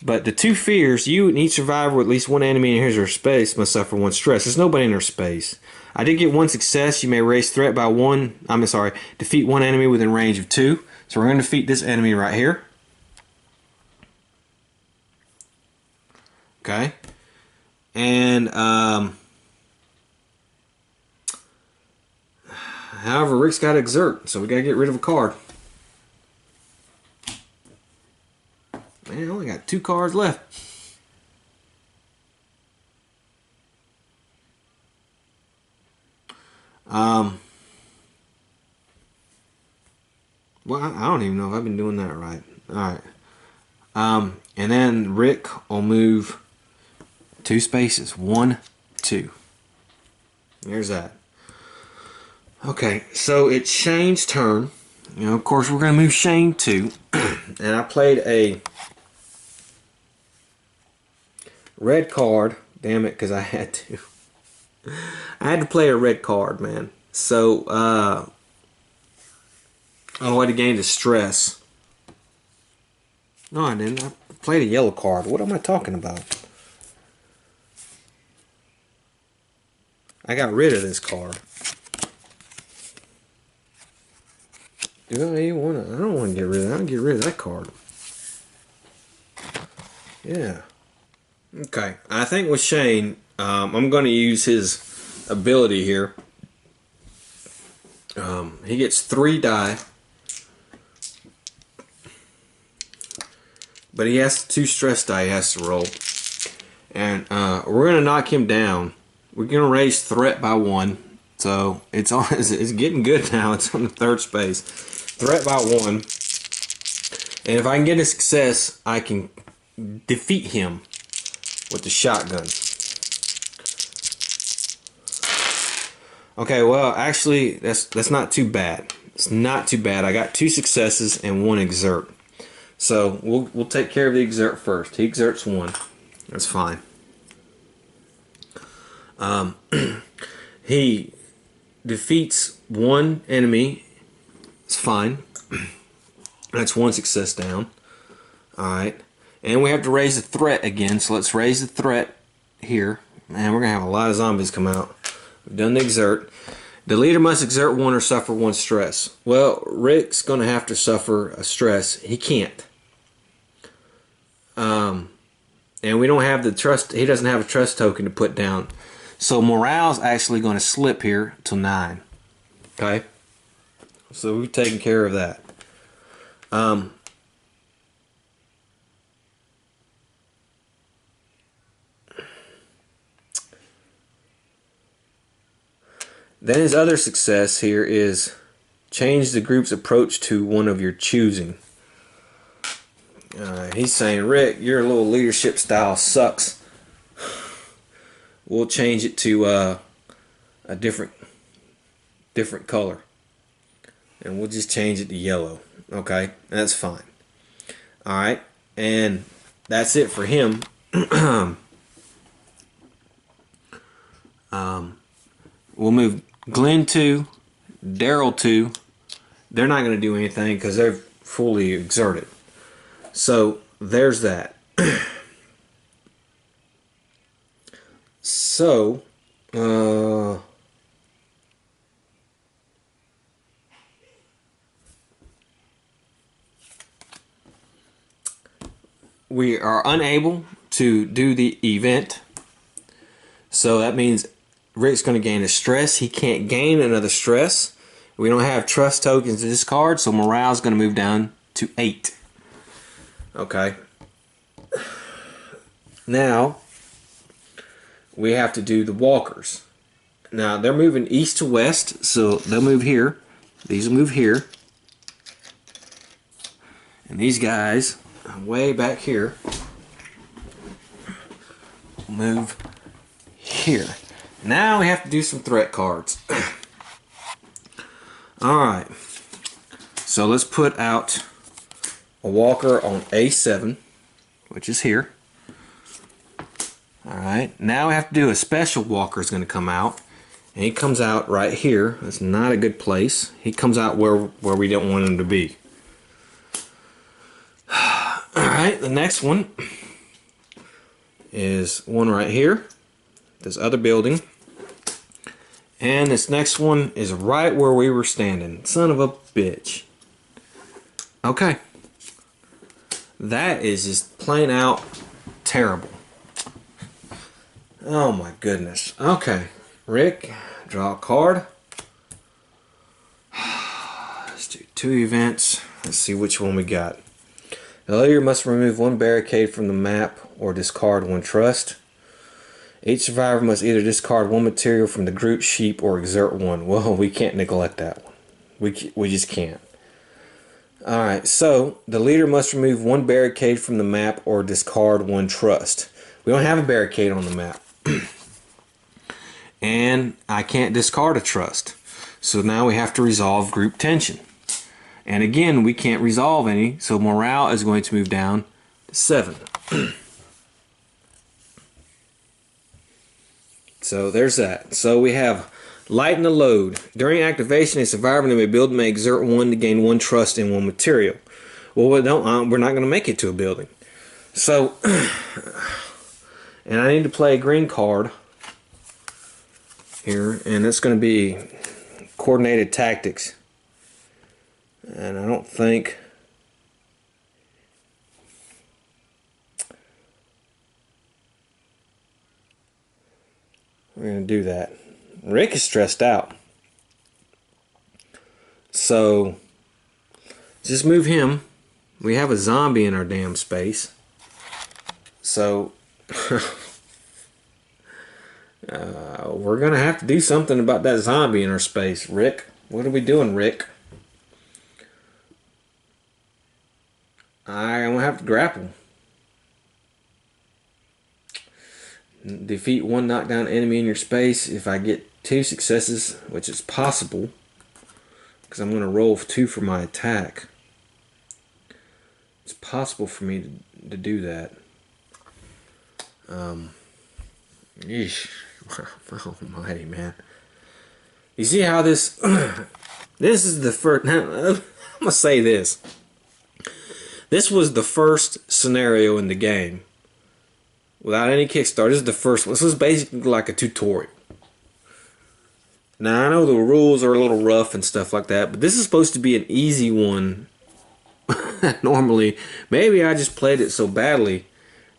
But the 2 fears, you and each survivor with at least 1 enemy in his or her space must suffer 1 stress. There's nobody in their space. I did get 1 success. You may raise threat by 1. Defeat 1 enemy within range of 2. So we're going to defeat this enemy right here. Okay. And, however, Rick's got to exert. So we got to get rid of a card. Man, I only got 2 cards left. Well, I don't even know if I've been doing that right. Alright. And then Rick will move 2 spaces. 1, 2. There's that. Okay, so it's Shane's turn. You know, of course, we're going to move Shane too. And I played a red card. Damn it, because I had to. I had to play a red card, man. So, on the way to gain the stress. No, I didn't. I played a yellow card. What am I talking about? I got rid of this card. Do I even want to? I don't want to get rid of that. I'll get rid of that card. Yeah. Okay. I think with Shane, I'm going to use his ability here. He gets 3 die. But he has 2 stress die he has to roll. And we're going to knock him down. We're going to raise threat by 1. So it's getting good now. It's on the 3rd space. Threat by 1. And if I can get a success, I can defeat him with the shotgun. Okay, well, actually, that's not too bad. It's not too bad. I got 2 successes and 1 exert. So we'll take care of the exert first. He exerts 1. That's fine. He defeats 1 enemy. It's fine. That's 1 success down. Alright. And we have to raise the threat again. So let's raise the threat here. Man, we're going to have a lot of zombies come out. We've done the exert. The leader must exert 1 or suffer 1 stress. Well, Rick's going to have to suffer a stress. He can't. And we don't have the trust. He doesn't have a trust token to put down. So morale's actually going to slip here to 9. Okay? So we've taken care of that. Then his other success here is change the group's approach to one of your choosing. He's saying, Rick, your little leadership style sucks. We'll change it to a different color. And we'll just change it to yellow. Okay, that's fine. Alright, and that's it for him. We'll move Glenn 2, Daryl 2. They're not going to do anything because they're fully exerted. So there's that. So we are unable to do the event. So that means Rick's going to gain a stress. He can't gain another stress. We don't have trust tokens to discard, so morale's going to move down to 8. Okay. Now, we have to do the walkers. Now, they're moving east to west, so they'll move here. These will move here. And these guys, way back here, move here. Now we have to do some threat cards. Alright. So let's put out a walker on A7, which is here. Alright. Now we have to do a special walker is going to come out. And he comes out right here. That's not a good place. He comes out where we don't want him to be. Alright, the next one is one right here. This other building. And this next one is right where we were standing. Son of a bitch. Okay. That is just plain out terrible. Oh my goodness. Okay. Rick, draw a card. Let's do 2 events. Let's see which one we got. The leader must remove 1 barricade from the map or discard 1 trust. Each survivor must either discard 1 material from the group sheep or exert 1. Well, we can't neglect that one. We just can't. Alright, so the leader must remove 1 barricade from the map or discard 1 trust. We don't have a barricade on the map. And I can't discard a trust. So now we have to resolve group tension. And again, we can't resolve any, so morale is going to move down to 7. So there's that. So we have lighten the load. During activation, a survivor in a building may exert 1 to gain 1 trust in 1 material. Well, we're not going to make it to a building. So, and I need to play a green card here, and it's going to be coordinated tactics. And I don't think we're going to do that. Rick is stressed out. So just move him. We have a zombie in our damn space. So we're going to have to do something about that zombie in our space. Rick, what are we doing, Rick? I'm going to have to grapple. Defeat 1 knockdown enemy in your space. If I get 2 successes, which is possible, because I'm going to roll 2 for my attack. It's possible for me to do that. Yeesh. Almighty, man. You see how this... this is the first... Now, I'm going to say this. This was the first scenario in the game without any Kickstarter. This is the first one. This was basically like a tutorial. Now, I know the rules are a little rough and stuff like that, but this is supposed to be an easy one. Normally, maybe I just played it so badly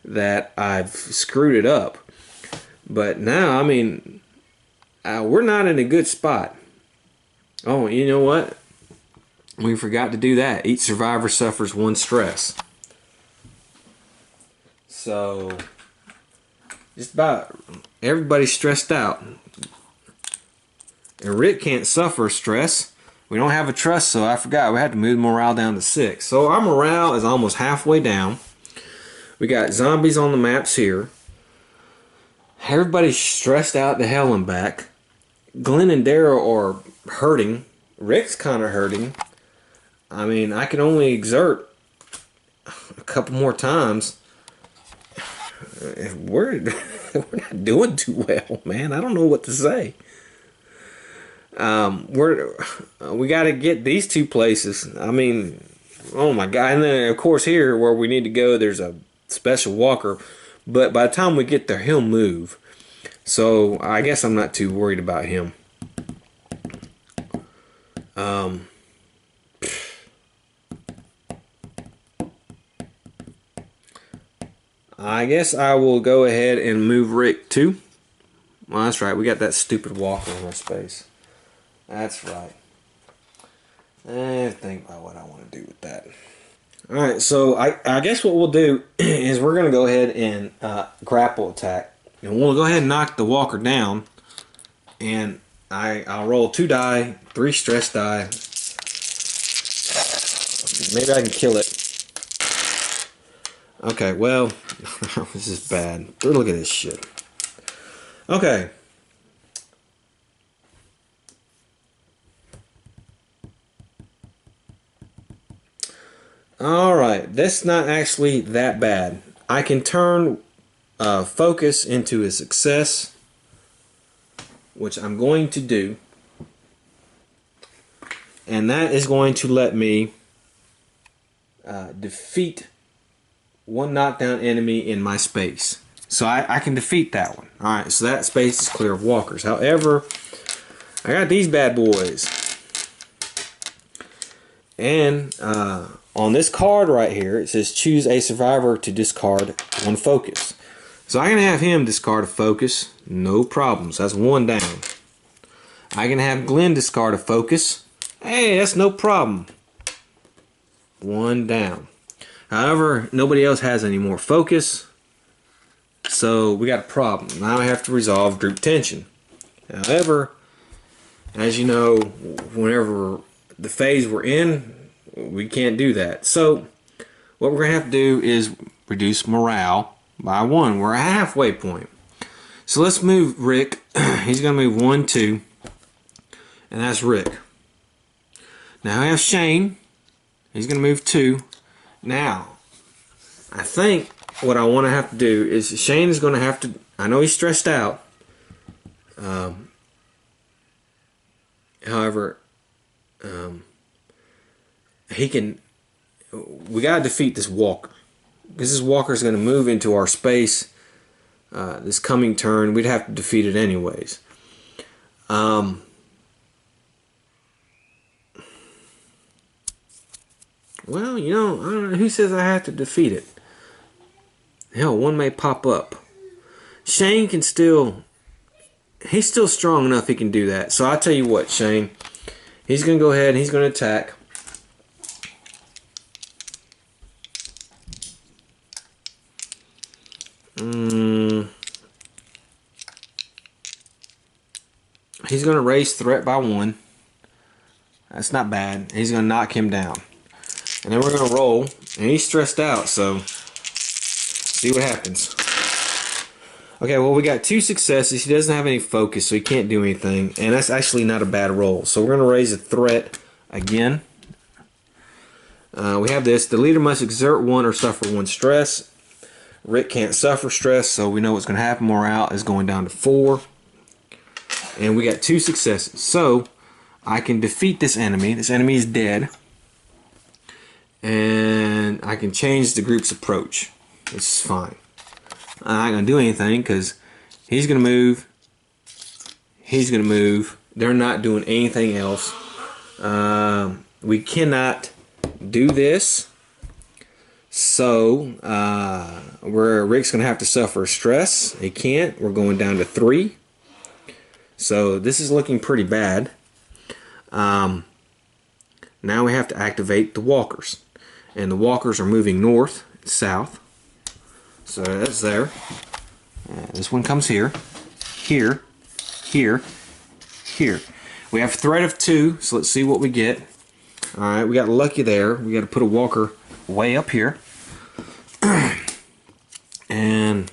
that I've screwed it up. But now, I mean, we're not in a good spot. Oh, you know what? We forgot to do that. Each survivor suffers 1 stress. So, just about everybody's stressed out. And Rick can't suffer stress. We don't have a trust, so I forgot we had to move morale down to 6. So our morale is almost halfway down. We got zombies on the maps here. Everybody's stressed out to hell and back. Glenn and Daryl are hurting. Rick's kind of hurting. I mean, I can only exert a couple more times. We're not doing too well, man. I don't know what to say. We got to get these 2 places. I mean, oh my God. And then, of course, here where we need to go, there's a special walker. But by the time we get there, he'll move. So I guess I'm not too worried about him. I guess I will go ahead and move Rick too. Well, that's right. We got that stupid walker in our space. That's right. Think about what I want to do with that. Alright, so I guess what we'll do is we're going to go ahead and grapple attack. And we'll go ahead and knock the walker down. And I'll roll 2 die, 3 stress die. Maybe I can kill it. Okay, well, this is bad. Look at this shit. Okay. Alright, that's not actually that bad. I can turn focus into a success, which I'm going to do. And that is going to let me defeat 1 knockdown enemy in my space. So I can defeat that one. Alright, so that space is clear of walkers. However, I got these bad boys. And on this card right here, it says choose a survivor to discard 1 focus. So I can have him discard a focus, no problems. That's 1 down. I can have Glenn discard a focus. Hey, that's no problem. 1 down. However, nobody else has any more focus. So we got a problem. Now I have to resolve group tension. However, as you know, whenever the phase we're in, we can't do that. So what we're going to have to do is reduce morale by 1. We're at a halfway point. So let's move Rick. He's going to move 1, 2. And that's Rick. Now I have Shane. He's going to move 2. Now, I think what I want to have to do is Shane is going to have to, I know he's stressed out. However, he can, we got to defeat this walker. Because this walker is going to move into our space this coming turn. We'd have to defeat it anyways. Well, you know, I don't know. Who says I have to defeat it? Hell, 1 may pop up. Shane can still... He's still strong enough he can do that. So I'll tell you what, Shane. He's going to go ahead and he's going to attack. He's going to raise threat by 1. That's not bad. He's going to knock him down. And then we're going to roll. And he's stressed out, so see what happens. Okay, well, we got 2 successes. He doesn't have any focus, so he can't do anything. And that's actually not a bad roll. So we're going to raise a threat again. We have this. The leader must exert 1 or suffer 1 stress. Rick can't suffer stress, so we know what's going to happen. Morale is going down to 4. And we got 2 successes. So I can defeat this enemy. This enemy is dead. And I can change the group's approach. This is fine. I'm not going to do anything because he's going to move. He's going to move. They're not doing anything else. We cannot do this. So Rick's going to have to suffer stress. He can't. We're going down to 3. So this is looking pretty bad. Now we have to activate the walkers. And the walkers are moving north, south. So that's there. This one comes here, here, here, here. We have threat of 2, so let's see what we get. Alright, we got lucky there. We got to put a walker way up here. And,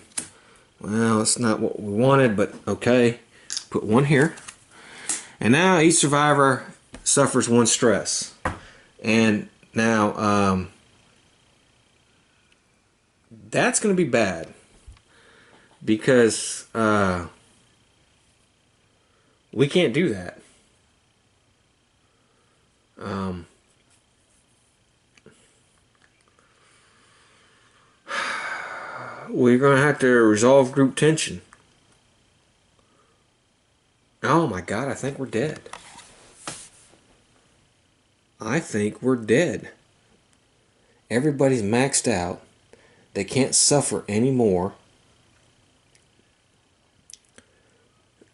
well, it's not what we wanted, but okay. Put 1 here. And now each survivor suffers 1 stress. And now, that's going to be bad. Because, we can't do that. We're going to have to resolve group tension. Oh my God, I think we're dead. I think we're dead. Everybody's maxed out. They can't suffer anymore.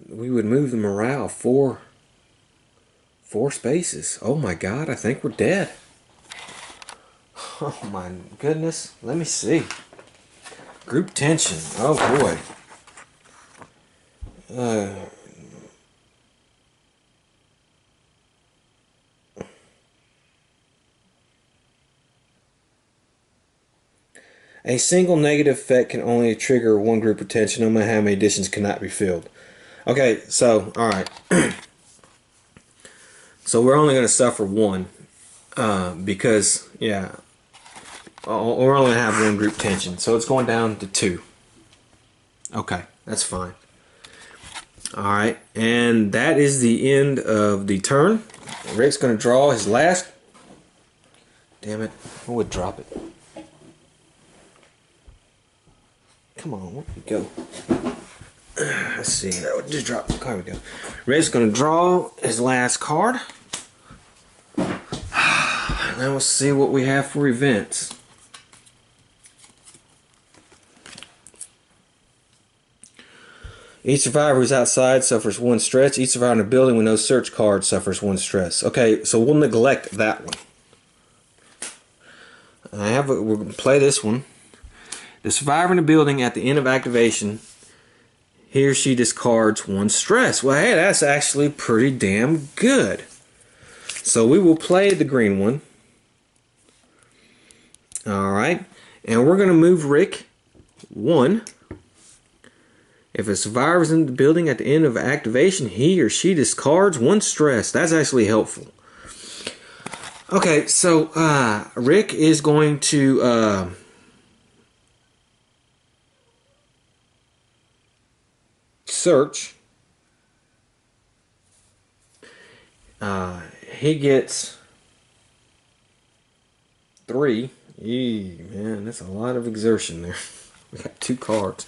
We would move the morale 4 spaces. Oh my God, I think we're dead. Oh my goodness. Let me see. Group tension. Oh boy. A single negative effect can only trigger 1 group of tension, no matter how many additions cannot be filled. Okay, so, alright. So we're only going to suffer 1. Because, yeah, we're only going to have 1 group tension. So it's going down to 2. Okay, that's fine. Alright, and that is the end of the turn. Rick's going to draw his last. Damn it, I would drop it. Come on, where did it go? Let's see, that would just drop. There we go. Rick's going to draw his last card. Now we'll see what we have for events. Each survivor who's outside suffers 1 stress. Each survivor in a building with no search card suffers 1 stress. Okay, so we'll neglect that one. We're going to play this one. The survivor in the building at the end of activation, he or she discards 1 stress. Well, hey, that's actually pretty damn good. So we will play the green one. Alright, and we're going to move Rick 1. If a survivor is in the building at the end of activation, he or she discards 1 stress. That's actually helpful. Okay, so Rick is going to search. He gets 3. Eee, man, that's a lot of exertion there. We got 2 cards.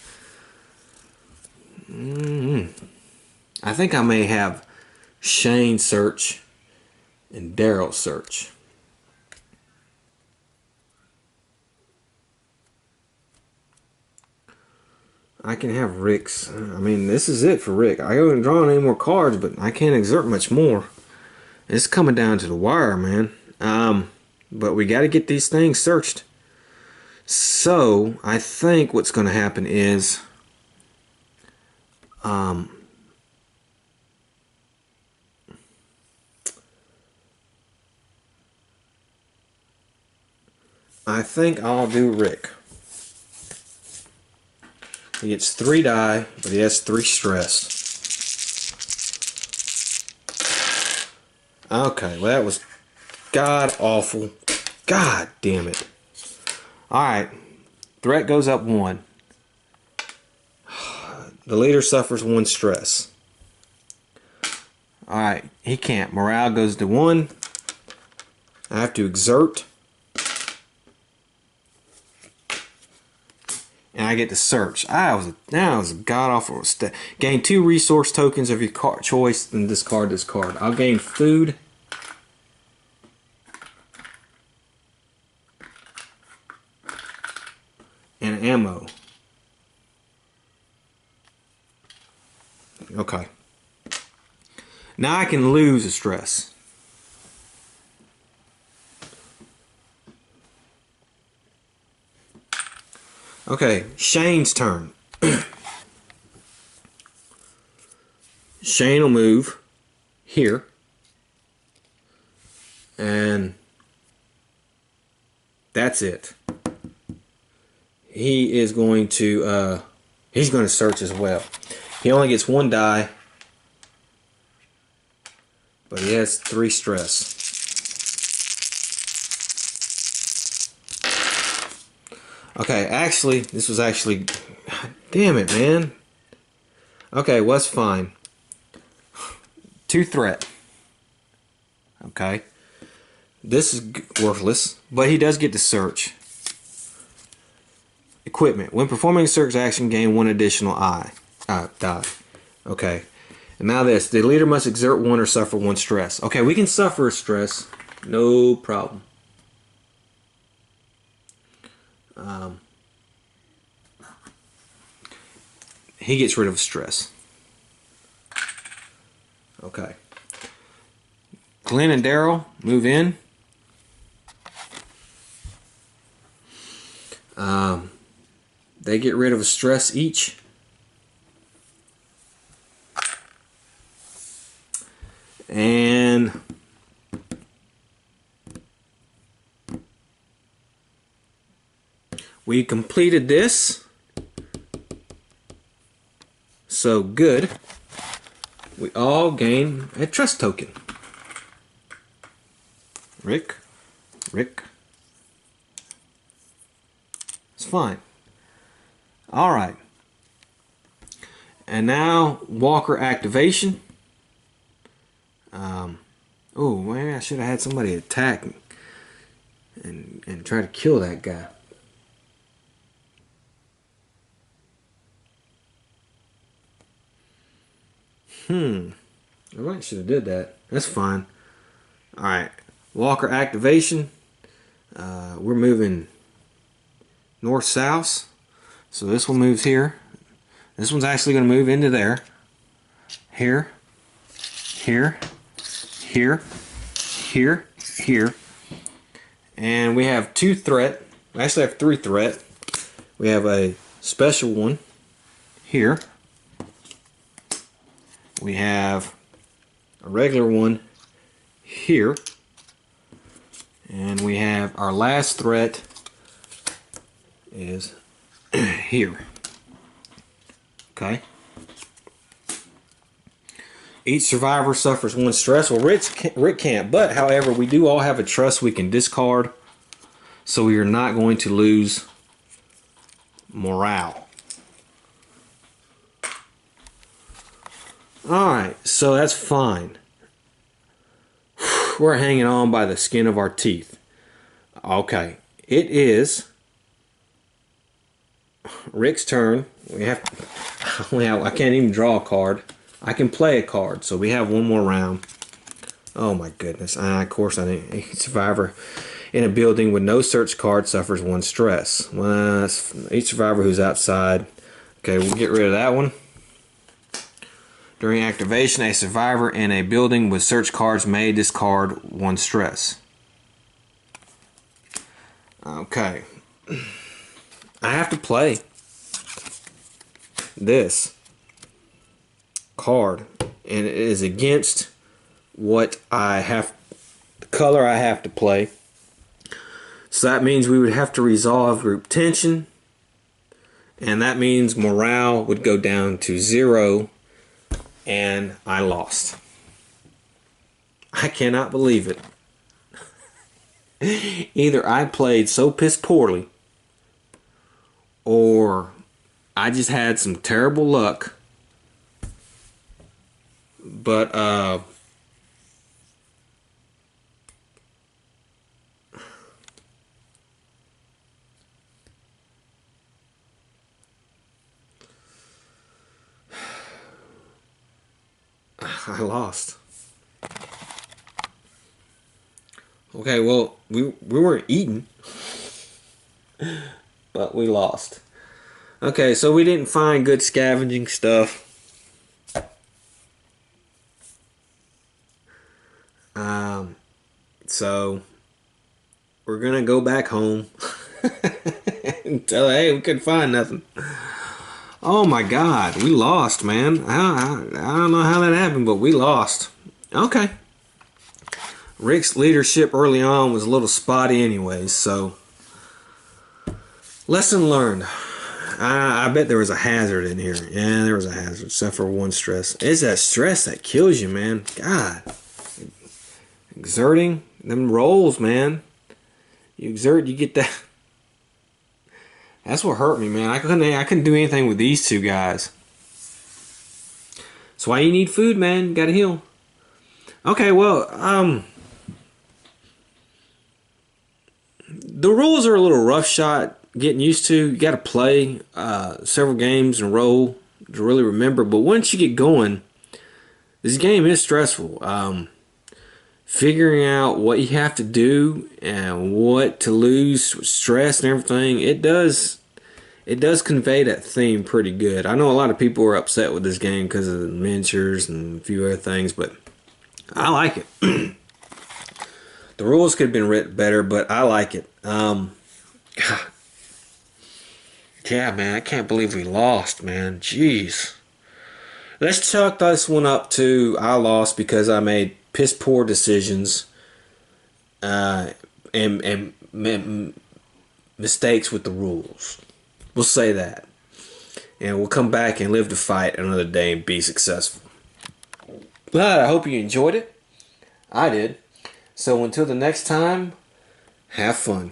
I think I may have Shane search and Daryl search. I can have Rick's. I mean, this is it for Rick. I haven't drawn any more cards, but I can't exert much more. It's coming down to the wire, man. But we got to get these things searched. So, I think what's going to happen is... I think I'll do Rick. He gets 3 die, but he has 3 stress. Okay, well that was god awful. God damn it. Alright, threat goes up 1. The leader suffers 1 stress. Alright, he can't. Morale goes to 1. I have to exert. And I get to search. That was a god-awful step. Gain 2 resource tokens of your card choice and discard this card. I'll gain food. And ammo. Okay. Now I can lose a stress. Okay, Shane's turn. Shane will move here. And that's it. He is going to he's going to search as well. He only gets 1 die, but he has 3 stress. Okay, actually, this was actually, damn it, man. Okay, was fine. 2 threat. Okay. This is worthless, but he does get to search. Equipment. When performing a search action, gain 1 additional die. Okay. And now this. The leader must exert 1 or suffer 1 stress. Okay, we can suffer stress. No problem. He gets rid of stress. Okay. Glenn and Daryl move in. They get rid of a stress each. And we completed this. So good. We all gain a trust token. Rick. It's fine. Alright. And now Walker activation. Oh, maybe I should have had somebody attack and try to kill that guy. I might should have did that. That's fine. Alright. Walker activation. We're moving north-south. So this one moves here. This one's actually going to move into there. Here. Here. Here. Here. Here. And we have 2 threat. We actually have 3 threat. We have a special one here. We have a regular one here. And we have our last threat is here. Okay. Each survivor suffers 1 stress. Well, Rick can't, but however, we do all have a trust we can discard, so we are not going to lose morale. Alright, so that's fine. We're hanging on by the skin of our teeth. Okay, it is Rick's turn. I can't even draw a card. I can play a card, so we have 1 more round. Oh my goodness. Of course, I think each survivor in a building with no search card suffers 1 stress. Well, each survivor who's outside. Okay, we'll get rid of that one. During activation, a survivor in a building with search cards may discard 1 stress. Okay. I have to play this card, and it is against what I have, the color I have to play. So that means we would have to resolve group tension, and that means morale would go down to 0, and I lost. I cannot believe it. Either I played so piss poorly, or I just had some terrible luck. But I lost. Okay, well, we weren't eating, but we lost. Okay, so we didn't find good scavenging stuff. So we're gonna go back home and tell her, hey, we couldn't find nothing. Oh my God, we lost, man. I don't know how that happened, but we lost. Okay. Rick's leadership early on was a little spotty anyways, so lesson learned. I bet there was a hazard in here. Yeah, there was a hazard, except for one stress. It's that stress that kills you, man. God. Exerting them rolls, man. You exert, you get that. That's what hurt me, man. I couldn't do anything with these two guys. That's why you need food, man. You gotta heal. Okay, well, the rules are a little rough shot getting used to. You gotta play several games in a row to really remember. But once you get going, this game is stressful. Figuring out what you have to do and what to lose, stress and everything, it does convey that theme pretty good. I know a lot of people are upset with this game because of the miniatures and a few other things, but I like it. The rules could have been written better, but I like it. God. Yeah, man, I can't believe we lost, man. Jeez. Let's chalk this one up to I lost because I made piss poor decisions and mistakes with the rules. We'll say that. And we'll come back and live to fight another day and be successful. But I hope you enjoyed it. I did. So until the next time, have fun.